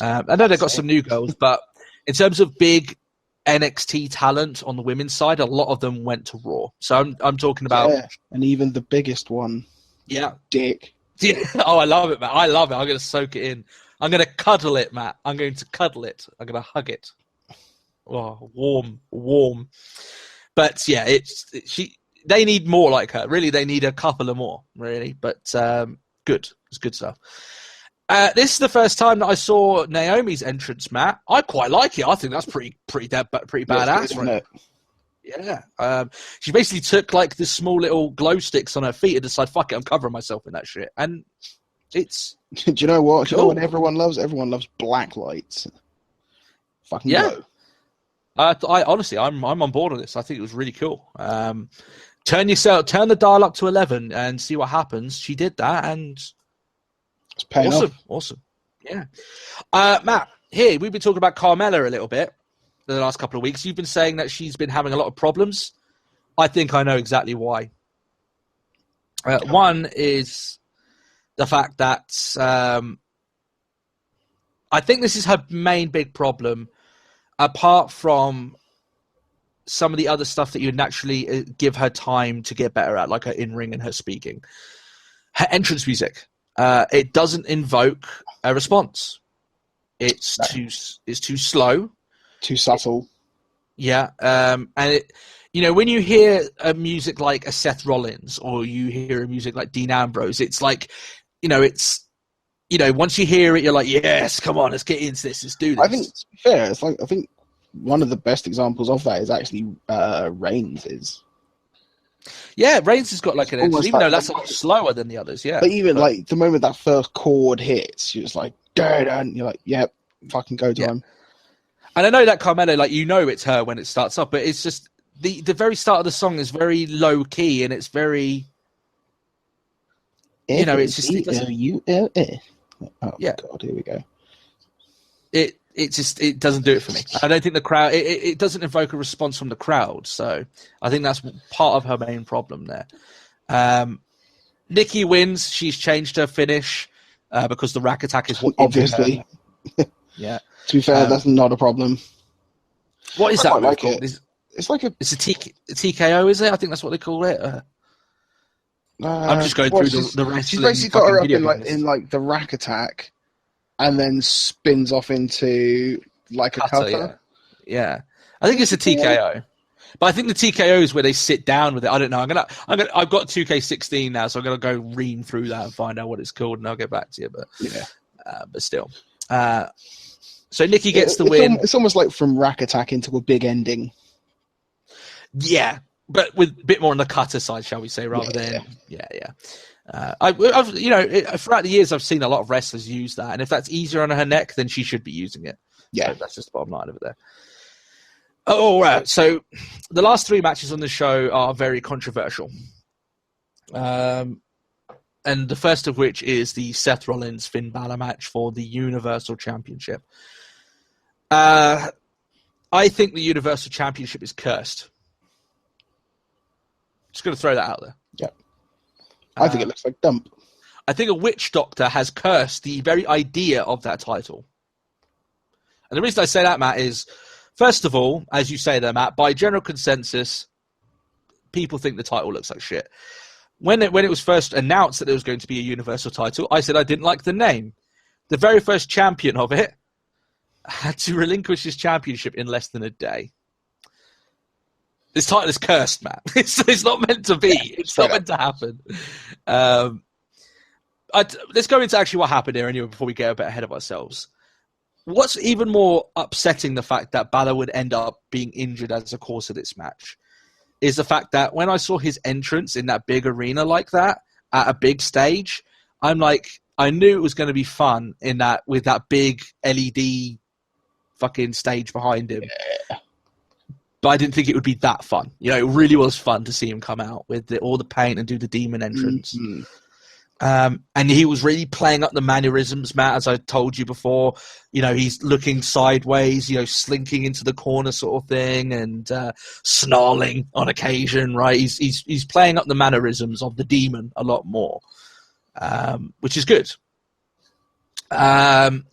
I know they've got some new girls, but in terms of big NXT talent on the women's side, a lot of them went to Raw. So I'm talking about, and even the biggest one, Dick. Yeah. Oh, I love it, Matt. I love it. I'm going to soak it in. I'm going to cuddle it, Matt. I'm going to cuddle it. I'm going to hug it. Oh, warm. But yeah, they need more like her. Really, they need a couple of more. Really, but good. It's good stuff. This is the first time that I saw Naomi's entrance, Matt. I quite like it. I think that's pretty badass, right? Yeah. She basically took like the small little glow sticks on her feet and decided, fuck it, I'm covering myself in that shit. And it's do you know what? Cool. Do you know what everyone loves black lights. Fucking glow. I honestly, I'm on board on this. I think it was really cool. Turn the dial up to 11 and see what happens. She did that, and it's paying off. Awesome. Yeah. Matt, here we've been talking about Carmella a little bit the last couple of weeks. You've been saying that she's been having a lot of problems. I think I know exactly why. One is the fact that I think this is her main big problem, apart from some of the other stuff that you would naturally give her time to get better at, like her in-ring and her speaking. Her entrance music. It doesn't invoke a response. It's too slow, too subtle. And when you hear a music like a Seth Rollins or you hear a music like Dean Ambrose, it's like, once you hear it, you're like, yes, come on, let's get into this, let's do this. I think to be fair, it's like I think one of the best examples of that is actually Reigns. Yeah, Reigns has got like an entrance, even though that's a lot slower than the others, yeah. But like the moment that first chord hits, you're just like, and you're like, yep, fucking go time. And I know that Carmella, like, it's her when it starts up, but it's just the very start of the song is very low key and it's very, it's just. Oh, yeah. God, here we go. It doesn't do it for me. I don't think the crowd, it doesn't invoke a response from the crowd. So I think that's part of her main problem there. Nikki wins. She's changed her finish because the rack attack is what obviously. Yeah. To be fair, that's not a problem. What is that? Like it. It's like It's a TKO, is it? I think that's what they call it. I'm just going through the wrestling. She's basically got her up in like the rack attack, and then spins off into like a cutter. Yeah. I think it's a TKO. But I think the TKO is where they sit down with it. I don't know. I've got 2K16 now, so I'm gonna go ream through that and find out what it's called, and I'll get back to you. But but still, so Nikki gets the win. It's almost like from rack attack into a big ending. Yeah, but with a bit more on the cutter side, shall we say, rather than I've throughout the years I've seen a lot of wrestlers use that, and if that's easier on her neck, then she should be using it. Yeah, so that's just the bottom line of it there. Oh, right. So the last 3 matches on the show are very controversial. And the first of which is the Seth Rollins-Finn Balor match for the Universal Championship. I think the Universal Championship is cursed. Just going to throw that out there. Yeah. I think it looks like dump. I think a witch doctor has cursed the very idea of that title. And the reason I say that, Matt, is... First of all, as you say there, Matt, by general consensus, people think the title looks like shit. When it was first announced that there was going to be a Universal title, I said I didn't like the name. The very first champion of it had to relinquish his championship in less than a day. This title is cursed, Matt. It's not meant to be. It's not meant to happen. Let's go into actually what happened here anyway before we get a bit ahead of ourselves. What's even more upsetting the fact that Balor would end up being injured as a course of this match is the fact that when I saw his entrance in that big arena like that at a big stage, I'm like, I knew it was going to be fun in that with that big LED fucking stage behind him. Yeah. But I didn't think it would be that fun. You know, it really was fun to see him come out with all the paint and do the demon entrance. Mm-hmm. And he was really playing up the mannerisms, Matt, as I told you before. You know, he's looking sideways, you know, slinking into the corner sort of thing, and snarling on occasion, right? He's playing up the mannerisms of the demon a lot more, which is good. The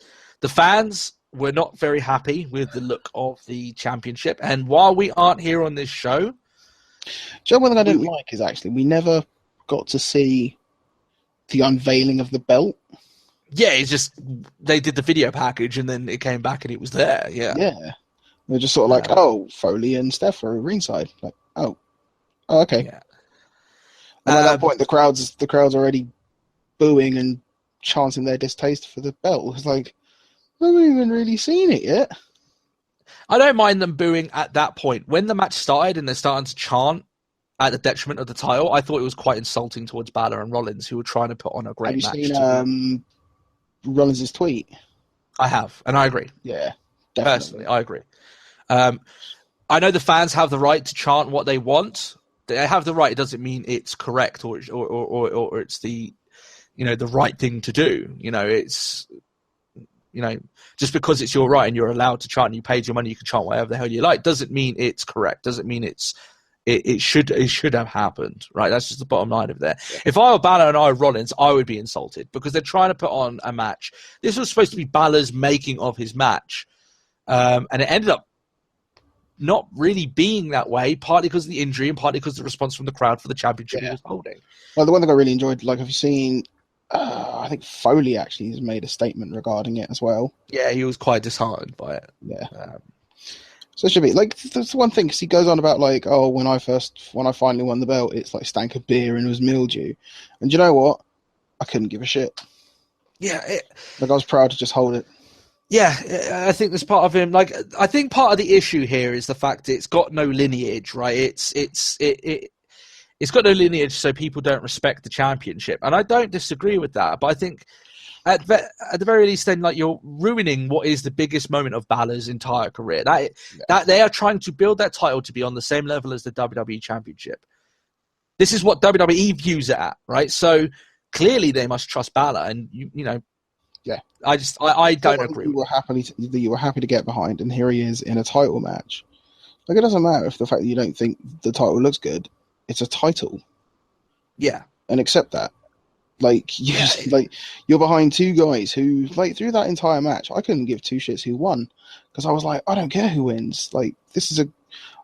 fans were not very happy with the look of the championship, and while we aren't here on this show... Do you know one thing I didn't like is actually we never got to see the unveiling of the belt. Yeah, it's just they did the video package and then it came back and it was there. Yeah, they're just sort of like, oh, Foley and Steph are ringside. Like, oh, okay. Yeah. And at that point, the crowd's already booing and chanting their distaste for the belt. It's like, I haven't even really seen it yet. I don't mind them booing at that point. When the match started and they're starting to chant at the detriment of the title, I thought it was quite insulting towards Balor and Rollins, who were trying to put on a great match. Have you seen Rollins' tweet? I have, and I agree. Yeah, definitely. Personally, I agree. I know the fans have the right to chant what they want. They have the right. It doesn't mean it's correct or it's the, you know, the right thing to do. You know, it's, you know, just because it's your right and you're allowed to chant and you paid your money, you can chant whatever the hell you like. Doesn't mean it's correct. Doesn't mean it should have happened, right? That's just the bottom line of there. Yeah. If I were Balor and I were Rollins, I would be insulted because they're trying to put on a match. This was supposed to be Balor's making of his match, and it ended up not really being that way, partly because of the injury and partly because of the response from the crowd for the championship he was holding. Well, the one thing I really enjoyed, like, have you seen, I think Foley actually has made a statement regarding it as well. Yeah, he was quite disheartened by it. Yeah. So it should be like, that's one thing, because he goes on about like, oh, when I finally won the belt, it's like stank of beer and it was mildew. And you know what? I couldn't give a shit. Yeah. Like, I was proud to just hold it. Yeah, I think there's part of him. Like, I think part of the issue here is the fact it's got no lineage, right? It's got no lineage, so people don't respect the championship, and I don't disagree with that. But I think at the very least, then, like, you're ruining what is the biggest moment of Balor's entire career. That they are trying to build that title to be on the same level as the WWE Championship. This is what WWE views it at, right? So clearly, they must trust Balor, and you know. Yeah, I don't agree. You were happy to get behind, and here he is in a title match. Like, it doesn't matter if the fact that you don't think the title looks good. It's a title. Yeah, and accept that. Like, you're behind two guys who, like, through that entire match, I couldn't give two shits who won because I was like, I don't care who wins. Like, this is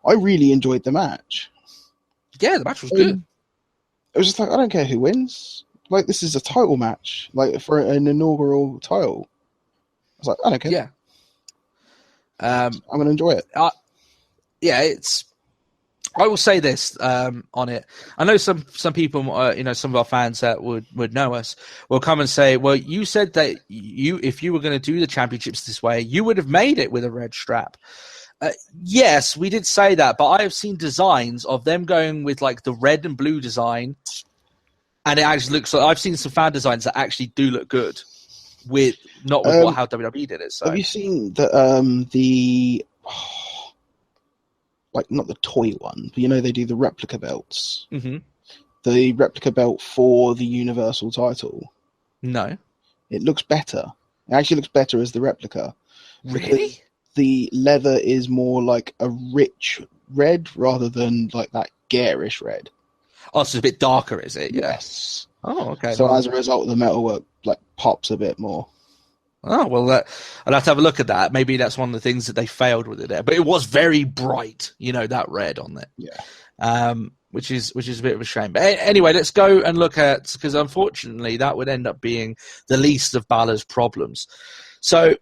I really enjoyed the match. Yeah, the match was good. It was just like, I don't care who wins. Like, this is a title match, like for an inaugural title. I was like, I don't care. Yeah. I'm going to enjoy it. I will say this on it. I know some people, some of our fans that would know us will come and say, well, you said that if you were going to do the championships this way, you would have made it with a red strap. Yes, we did say that, but I have seen designs of them going with like the red and blue design, and it actually looks like I've seen some fan designs that actually do look good how WWE did it. So. Have you seen like not the toy one, but they do the replica belts. Mm-hmm. The replica belt for the Universal title. No. It looks better. It actually looks better as the replica. Really? The leather is more like a rich red rather than like that garish red. Oh, so it's a bit darker, is it? Yeah. Yes. Oh, okay. So as a result, the metalwork like pops a bit more. Oh, well, I'll have to have a look at that. Maybe that's one of the things that they failed with it there. But it was very bright, that red on it. Yeah. Which is a bit of a shame. But anyway, let's go and look at, because unfortunately that would end up being the least of Balor's problems. So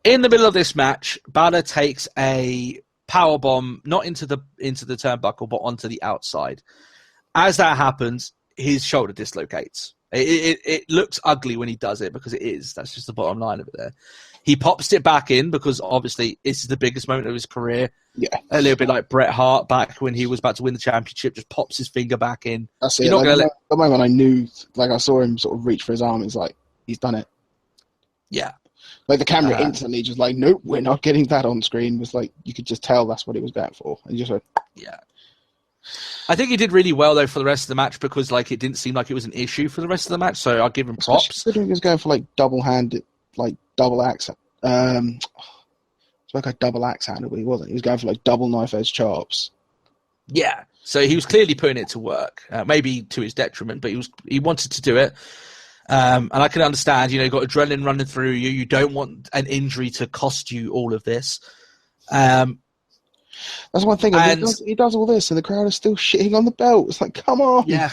in the middle of this match, Balor takes a powerbomb, not into the turnbuckle, but onto the outside. As that happens, his shoulder dislocates. It looks ugly when he does it because it is. That's just the bottom line of it there. He pops it back in because obviously this is the biggest moment of his career. Yeah. A little bit like Bret Hart back when he was about to win the championship, just pops his finger back in. That's it. The moment I knew, like I saw him sort of reach for his arm, it's like, he's done it. Yeah. Like the camera instantly just like, nope, we're not getting that on screen. It was like, you could just tell that's what he was going for. And you just went, yeah. I think he did really well though for the rest of the match because like it didn't seem like it was an issue for the rest of the match, so I'll give him props. Considering he was going for like double-handed, like double axe. It's like a double axe handle, but he wasn't. He was going for like double knife edge chops. Yeah, so he was clearly putting it to work, maybe to his detriment, but he wanted to do it. And I can understand, you've got adrenaline running through you. You don't want an injury to cost you all of this. That's one thing. He does all this, and the crowd is still shitting on the belt. It's like, come on. Yeah.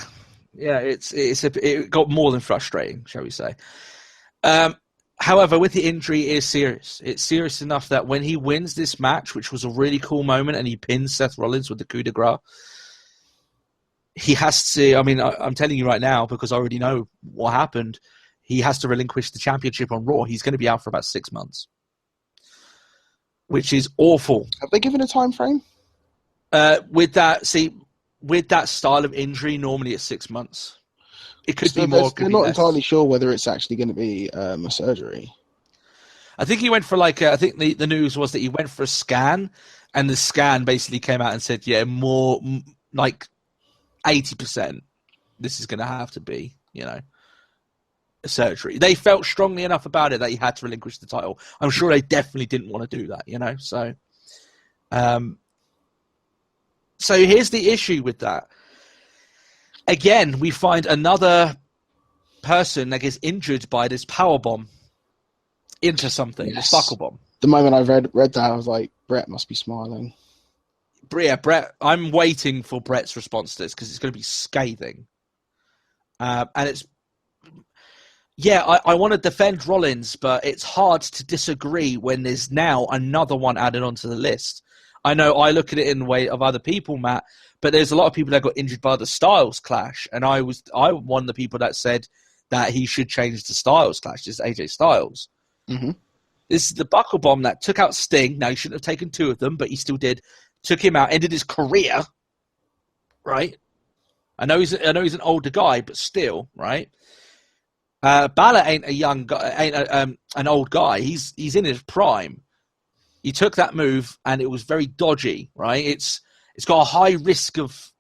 It got more than frustrating, shall we say. However, with the injury, it is serious. It's serious enough that when he wins this match, which was a really cool moment, and he pins Seth Rollins with the coup de grace, he has to, I'm telling you right now, because I already know what happened, he has to relinquish the championship on Raw. He's going to be out for about 6 months, which is awful. Have they given a time frame? With that style of injury, normally it's 6 months. It could be more. They're not entirely sure whether it's actually going to be a surgery. I think he went for I think the news was that he went for a scan, and the scan basically came out and said, yeah, more like 80%. This is going to have to be, a surgery. They felt strongly enough about it that he had to relinquish the title. I'm sure they definitely didn't want to do that, So, so here's the issue with that. Again, we find another person that gets injured by this power bomb into something, this buckle bomb. The moment I read that, I was like, Bret must be smiling. Yeah, Bret. I'm waiting for Bret's response to this because it's going to be scathing. And it's, I want to defend Rollins, but it's hard to disagree when there's now another one added onto the list. I know I look at it in the way of other people, Matt, but there's a lot of people that got injured by the Styles clash, and I'm one of the people that said that he should change the Styles clash. This is AJ Styles. Mm-hmm. This is the buckle bomb that took out Sting. Now, he shouldn't have taken 2 of them, but he still did. Took him out, ended his career, right? I know he's an older guy, but still, right? Balor ain't a young guy, ain't an old guy. He's in his prime. He took that move, and it was very dodgy, right? It's got a high risk of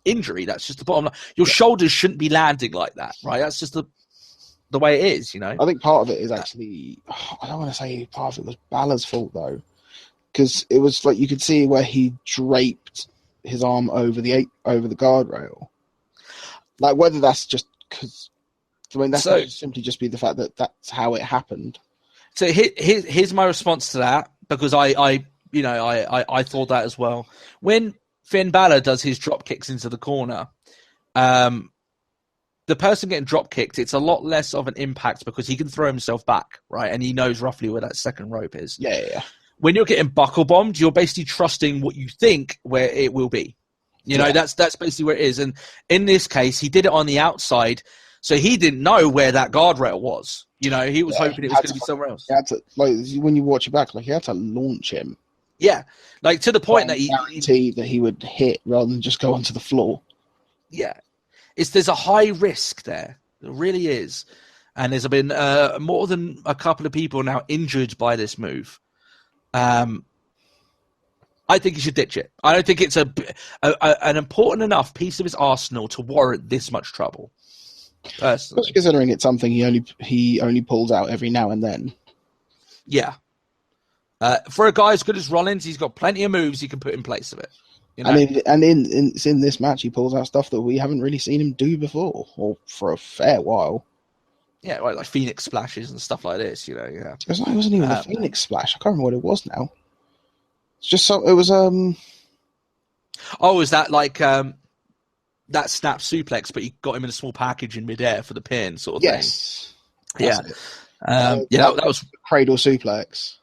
injury. That's just the bottom line. Your shoulders shouldn't be landing like that, right? That's just the way it is, I think part of it is actually, I don't want to say part of it was Balor's fault, though. Because it was like you could see where he draped his arm over the guardrail. Like whether that's just because, that could simply just be the fact that that's how it happened. So here's my response to that, because I I thought that as well. When Finn Balor does his drop kicks into the corner, the person getting drop kicked, it's a lot less of an impact because he can throw himself back, right? And he knows roughly where that second rope is. Yeah. When you're getting buckle bombed, you're basically trusting what you think where it will be. That's basically where it is. And in this case, he did it on the outside, so he didn't know where that guardrail was. He was hoping it was going to be somewhere else. He had to, when you watch it back, he had to launch him. Yeah, to the point that he guaranteed that he would hit rather than just go onto the floor. Yeah. There's a high risk there. There really is. And there's been more than a couple of people now injured by this move. I think he should ditch it. I don't think it's an important enough piece of his arsenal to warrant this much trouble. Personally. Especially considering it's something he only pulls out every now and then. Yeah. For a guy as good as Rollins, he's got plenty of moves he can put in place of it. And in this match, he pulls out stuff that we haven't really seen him do before, or for a fair while. Yeah, like Phoenix splashes and stuff like this, yeah. It wasn't even a Phoenix splash. I can't remember what it was now. It's just it was Oh, is that like that snap suplex, but you got him in a small package in midair for the pin, sort of thing? Yeah. That was cradle suplex.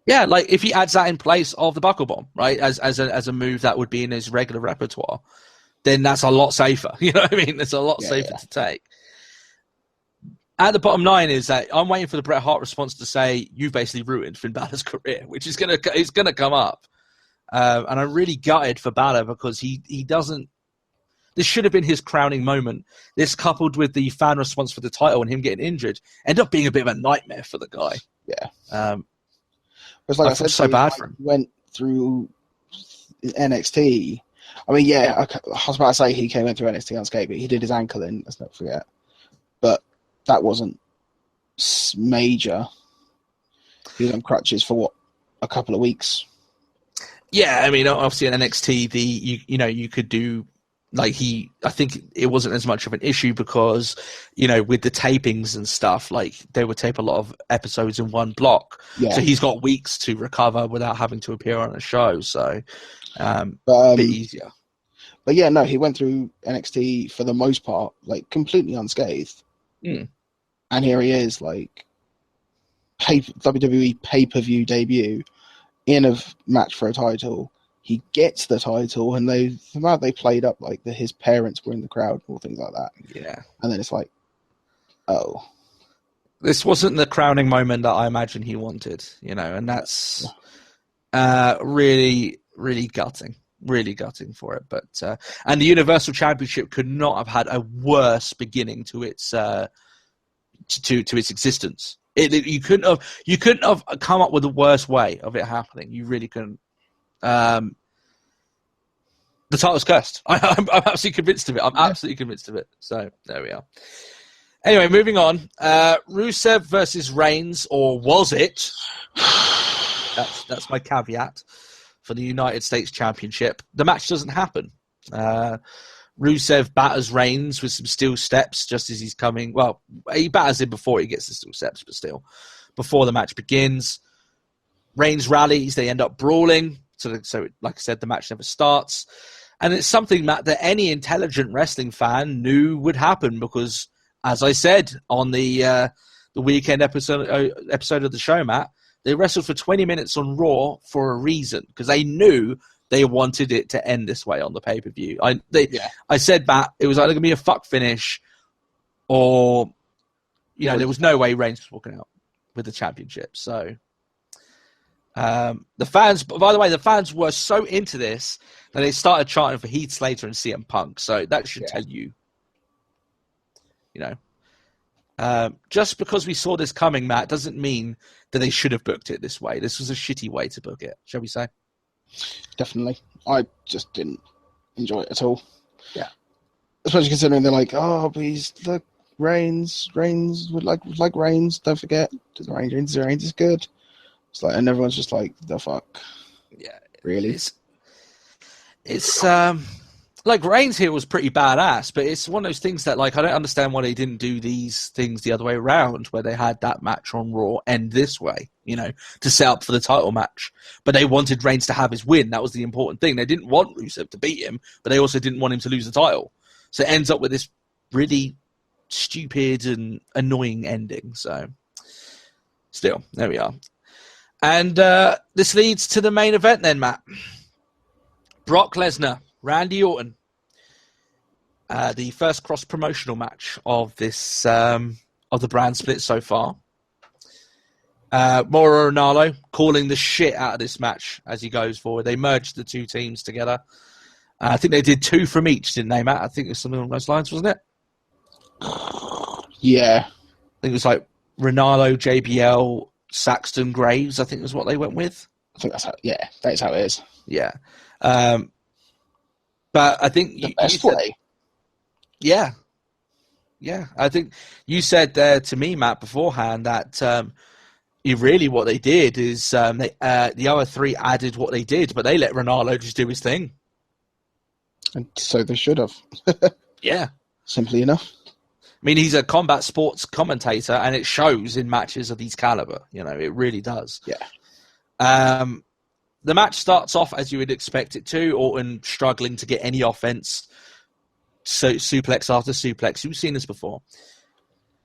Yeah, like if he adds that in place of the buckle bomb, right, as a move that would be in his regular repertoire, then that's a lot safer. You know what I mean? It's a lot safer to take. At the bottom line is that I'm waiting for the Bret Hart response to say you've basically ruined Finn Balor's career, which is gonna come up, and I'm really gutted for Balor because he doesn't. This should have been his crowning moment. This, coupled with the fan response for the title and him getting injured, ended up being a bit of a nightmare for the guy. Yeah. It's like I said, so bad for him. He went through NXT. I mean, I was about to say he came in through NXT unscathed, but he did his ankle in, let's not forget. But that wasn't major. He was on crutches for, a couple of weeks? Yeah, I mean, obviously in NXT, you could do... I think it wasn't as much of an issue because, with the tapings and stuff, they would tape a lot of episodes in one block. Yeah. So he's got weeks to recover without having to appear on a show. So, a bit easier. But yeah, no, he went through NXT for the most part, completely unscathed. Mm. And here he is, WWE pay-per-view debut in a match for a title. He gets the title, and they played up his parents were in the crowd or things like that. Yeah, and then it's oh, this wasn't the crowning moment that I imagine he wanted, and that's really, really gutting for it. But and the Universal Championship could not have had a worse beginning to its to its existence. You couldn't have come up with a worse way of it happening. You really couldn't. The title's cursed. I'm absolutely convinced of it. I'm absolutely convinced of it. So there we are. Anyway, moving on. Rusev versus Reigns, or was it? That's my caveat for the United States Championship. The match doesn't happen. Rusev batters Reigns with some steel steps just as he's coming. Well, he batters him before he gets the steel steps, but still, before the match begins, Reigns rallies. They end up brawling. So, like I said, the match never starts. And it's something that any intelligent wrestling fan knew would happen because, as I said on the weekend episode of the show, Matt, they wrestled for 20 minutes on Raw for a reason because they knew they wanted it to end this way on the pay-per-view. I said, Matt, it was either going to be a fuck finish or, there was no way Reigns was walking out with the championship. So... the fans, by the way, were so into this that they started chanting for Heath Slater and CM Punk. So that should tell you, just because we saw this coming, Matt, doesn't mean that they should have booked it this way. This was a shitty way to book it, shall we say? Definitely. I just didn't enjoy it at all. Yeah. Especially considering they're but he's the Reigns would like Reigns. Don't forget, Reigns is good. And everyone's just the fuck? Yeah. Really? It's Reigns here was pretty badass, but it's one of those things that, I don't understand why they didn't do these things the other way around, where they had that match on Raw end this way. to set up for the title match. But they wanted Reigns to have his win. That was the important thing. They didn't want Rusev to beat him, but they also didn't want him to lose the title. So it ends up with this really stupid and annoying ending. So still, there we are. And this leads to the main event then, Matt. Brock Lesnar, Randy Orton. The first cross-promotional match of this of the brand split so far. Mauro Ranallo calling the shit out of this match as he goes forward. They merged the two teams together. I think they did 2 from each, didn't they, Matt? I think it was something along those lines, wasn't it? Yeah. I think it was like Ranallo, JBL, Saxton, Graves, I think was what they went with. I think that's how it is. Yeah. But I think the best way. Yeah. Yeah. I think you said there to me, Matt, beforehand that really what they did is the other 3 added what they did, but they let Ranallo just do his thing. And so they should have. Yeah. Simply enough. I mean, he's a combat sports commentator, and it shows in matches of these caliber. It really does. Yeah. The match starts off as you would expect it to. Orton struggling to get any offense. So suplex after suplex. You've seen this before.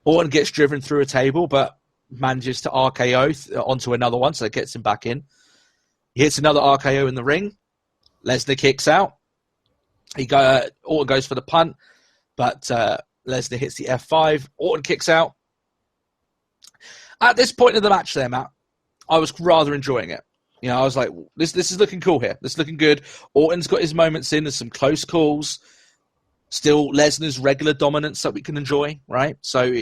Orton gets driven through a table, but manages to RKO onto another one, so it gets him back in. He hits another RKO in the ring. Lesnar kicks out. Orton goes for the punt, but Lesnar hits the F5. Orton kicks out. At this point in the match there, Matt, I was rather enjoying it. I was like, this is looking cool here. This is looking good. Orton's got his moments in. There's some close calls. Still Lesnar's regular dominance that we can enjoy, right? So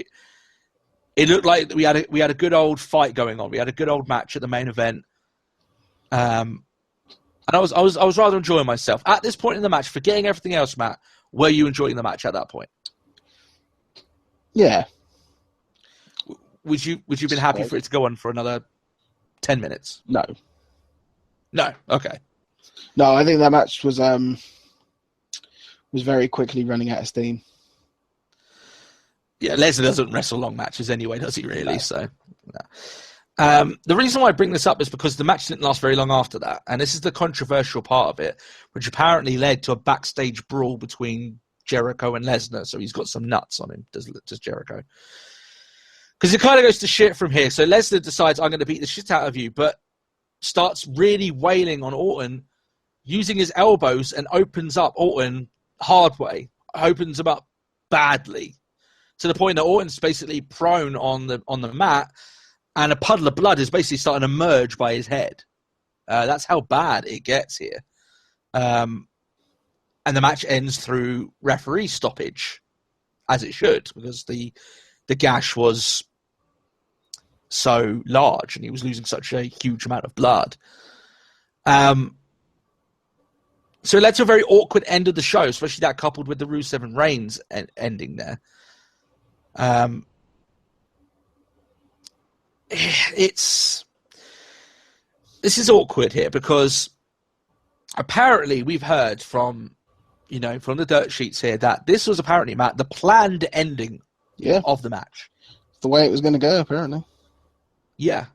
it looked like we had a good old fight going on. We had a good old match at the main event. And I was rather enjoying myself. At this point in the match, forgetting everything else, Matt, were you enjoying the match at that point? Yeah. Would you been happy for it to go on for another 10 minutes? No. No. Okay. No, I think that match was very quickly running out of steam. Yeah, Lesnar doesn't wrestle long matches anyway, does he really? No. So, no. The reason why I bring this up is because the match didn't last very long after that. And this is the controversial part of it, which apparently led to a backstage brawl between Jericho and Lesnar. So he's got some nuts on him, does Jericho. Because it kind of goes to shit from here. So Lesnar decides, I'm going to beat the shit out of you, but starts really wailing on Orton, using his elbows, and opens up Orton hard way. Opens him up badly. To the point that Orton's basically prone on the mat, and a puddle of blood is basically starting to emerge by his head. That's how bad it gets here. And the match ends through referee stoppage, as it should, because the gash was so large and he was losing such a huge amount of blood. So it led to a very awkward end of the show, especially that coupled with the Rusev and Reigns ending there. This is awkward here because apparently we've heard from the dirt sheets here that this was apparently, Matt, the planned ending of the match. The way it was going to go, apparently. Yeah.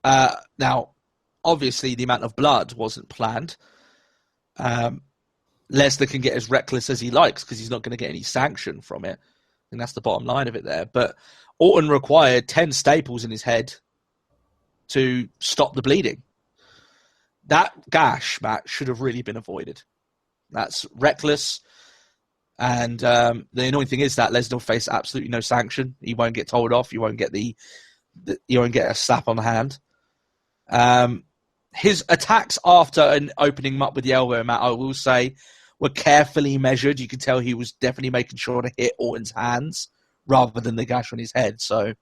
Now, obviously, the amount of blood wasn't planned. Lesnar can get as reckless as he likes because he's not going to get any sanction from it. And that's the bottom line of it there. But Orton required 10 staples in his head to stop the bleeding. That gash, Matt, should have really been avoided. That's reckless. And the annoying thing is that Lesnar will face absolutely no sanction. He won't get told off. You won't get you won't get a slap on the hand. His attacks after and opening him up with the elbow, Matt, I will say, were carefully measured. You could tell he was definitely making sure to hit Orton's hands rather than the gash on his head. So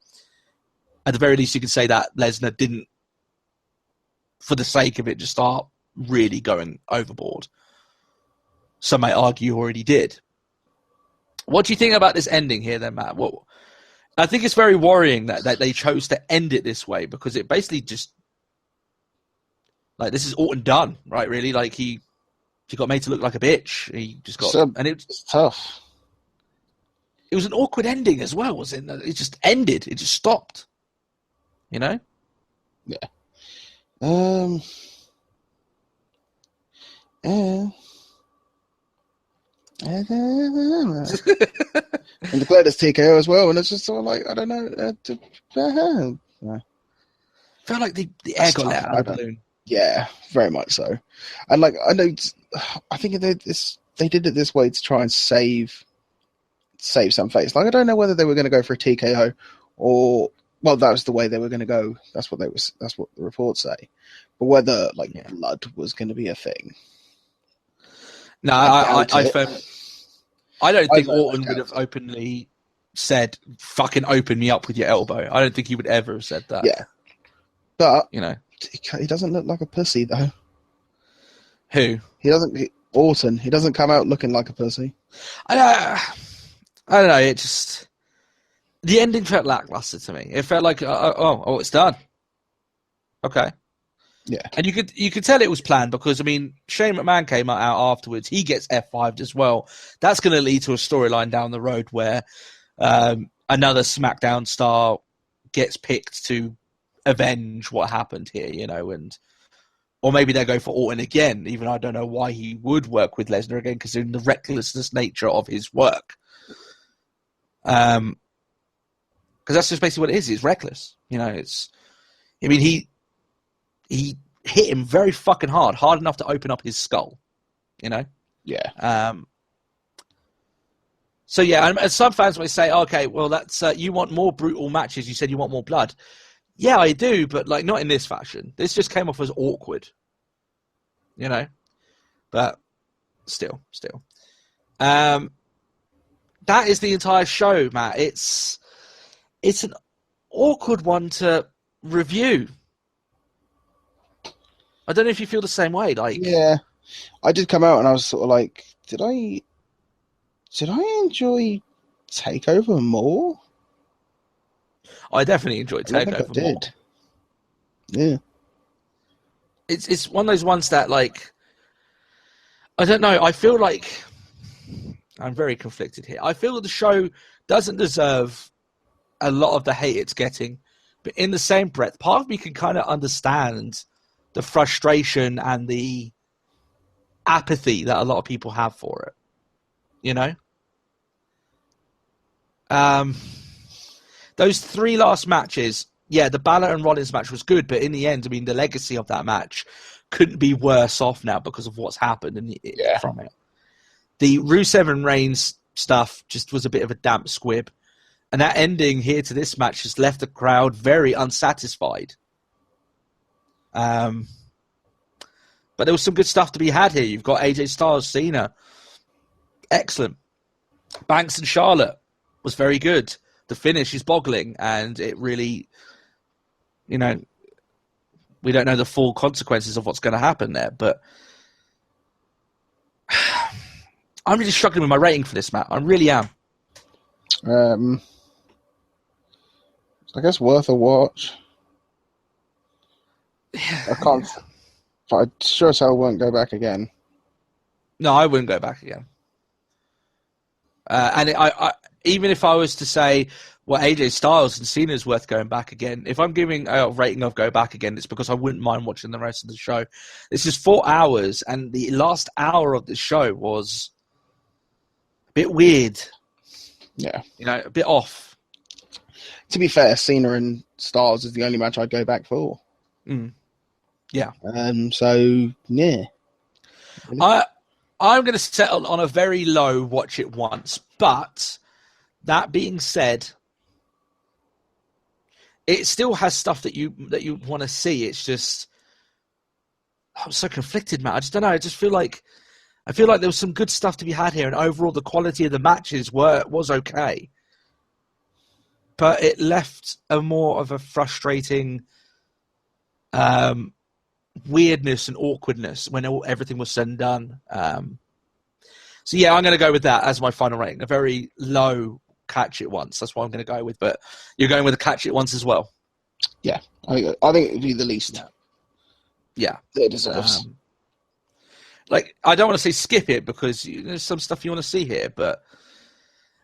at the very least, you could say that Lesnar didn't, for the sake of it, just start really going overboard. Some might argue he already did. What do you think about this ending here then, Matt? I think it's very worrying that they chose to end it this way because it basically just, like, this is Orton done, right, really? Like, he got made to look like a bitch. He just got... and it's tough. It was an awkward ending as well, wasn't it? It just ended. It just stopped. You know? Yeah. Yeah. And declared as TKO as well, and it's just sort of like, I don't know. I feel like the air got let out of the balloon. Yeah, very much so. And like, I know, I think they did it this way to try and save some face. Like, I don't know whether they were going to go for a TKO or, well, that was the way they were going to go. That's what the reports say. But whether blood was going to be a thing. No, I don't think Orton would have openly said, "Fucking open me up with your elbow." I don't think he would ever have said that. Yeah, but he doesn't look like a pussy though. Who? Orton. He doesn't come out looking like a pussy. I don't know. It just, the ending felt lackluster to me. It felt like, it's done. Okay. Yeah. And you could tell it was planned because, I mean, Shane McMahon came out afterwards. He gets F5'd as well. That's going to lead to a storyline down the road where another SmackDown star gets picked to avenge what happened here, or maybe they go for Orton again, even I don't know why he would work with Lesnar again, considering the recklessness nature of his work. Because that's just basically what it is. It's reckless. He hit him very fucking hard enough to open up his skull, Yeah. So yeah, and some fans may say, okay, well, that's you want more brutal matches. You said you want more blood. Yeah, I do, but not in this fashion. This just came off as awkward, But still, that is the entire show, Matt. It's an awkward one to review. I don't know if you feel the same way. Yeah, I did come out and I was sort of like, did I enjoy TakeOver more? I definitely enjoyed TakeOver more. Yeah, it's one of those ones that I don't know. I feel like I'm very conflicted here. I feel that the show doesn't deserve a lot of the hate it's getting, but in the same breath, part of me can kind of understand the frustration and the apathy that a lot of people have for it. Those 3 last matches, yeah, the Balor and Rollins match was good, but in the end, I mean, the legacy of that match couldn't be worse off now because of what's happened from it. The Rusev and Reigns stuff just was a bit of a damp squib, and that ending here to this match has left the crowd very unsatisfied. But there was some good stuff to be had here. You've got AJ Styles, Cena. Excellent. Banks and Charlotte was very good. The finish is boggling, and it really, we don't know the full consequences of what's going to happen there, but I'm really struggling with my rating for this, Matt. I really am. I guess worth a watch. I can't. I sure as hell won't go back again. No, I wouldn't go back again. And I even if I was to say, well, AJ Styles and Cena is worth going back again, if I'm giving a rating of go back again, it's because I wouldn't mind watching the rest of the show. This is 4 hours, and the last hour of the show was a bit weird. Yeah. A bit off. To be fair, Cena and Styles is the only match I'd go back for. Mm. Yeah. So, yeah. I'm going to settle on a very low watch it once. But that being said, it still has stuff that you want to see. It's just, I'm so conflicted, Matt. I just don't know. I feel like there was some good stuff to be had here, and overall the quality of the matches was okay. But it left a more of a frustrating weirdness and awkwardness when everything was said and done. So yeah, I'm going to go with that as my final rating. A very low catch it once. That's what I'm going to go with. But you're going with a catch it once as well. Yeah, I think it would be the least. Yeah, it deserves. I don't want to say skip it because there's some stuff you want to see here, but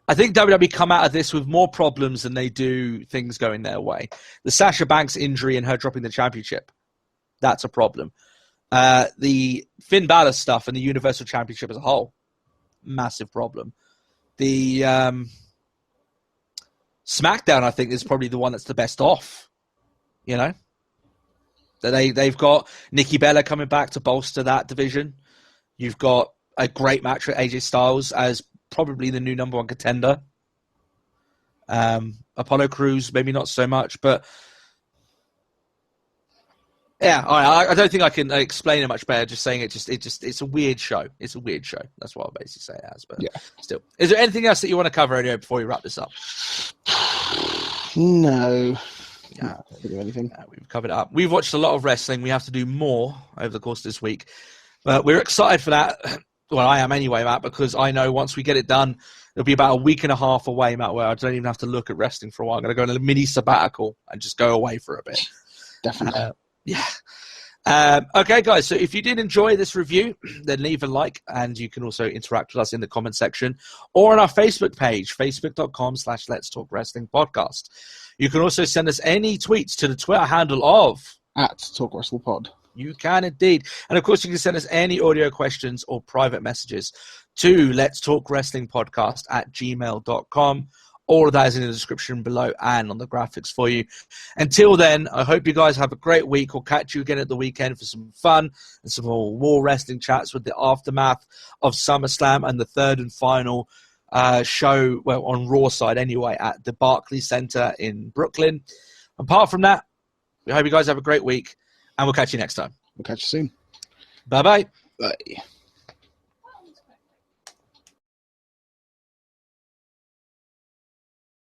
I think WWE come out of this with more problems than they do things going their way. The Sasha Banks injury and her dropping the championship, that's a problem. The Finn Balor stuff and the Universal Championship as a whole, massive problem. The SmackDown, I think, is probably the one that's the best off. You know? They've got Nikki Bella coming back to bolster that division. You've got a great match with AJ Styles as probably the new number one contender. Apollo Crews, maybe not so much, but yeah, I don't think I can explain it much better. Just saying it's a weird show. It's a weird show. That's what I'll basically say it as. But yeah, still, is there anything else that you want to cover anyway before we wrap this up? No. Yeah, I don't think of anything. We've covered it up. We've watched a lot of wrestling. We have to do more over the course of this week. But we're excited for that. Well, I am anyway, Matt, because I know once we get it done, it'll be about a week and a half away, Matt, where I don't even have to look at wrestling for a while. I'm going to go on a mini sabbatical and just go away for a bit. Definitely. Yeah. Okay, guys, so if you did enjoy this review, then leave a like, and you can also interact with us in the comment section or on our Facebook page, facebook.com/letstalkwrestlingpodcast. You can also send us any tweets to the Twitter handle of @TalkWrestlePod. You can indeed. And of course, you can send us any audio questions or private messages to letstalkwrestlingpodcast@gmail.com. All of that is in the description below and on the graphics for you. Until then, I hope you guys have a great week. We'll catch you again at the weekend for some fun and some more wrestling chats with the aftermath of SummerSlam and the third and final show, well, on Raw side anyway, at the Barclays Center in Brooklyn. Apart from that, we hope you guys have a great week. And we'll catch you next time. We'll catch you soon. Bye-bye. Bye.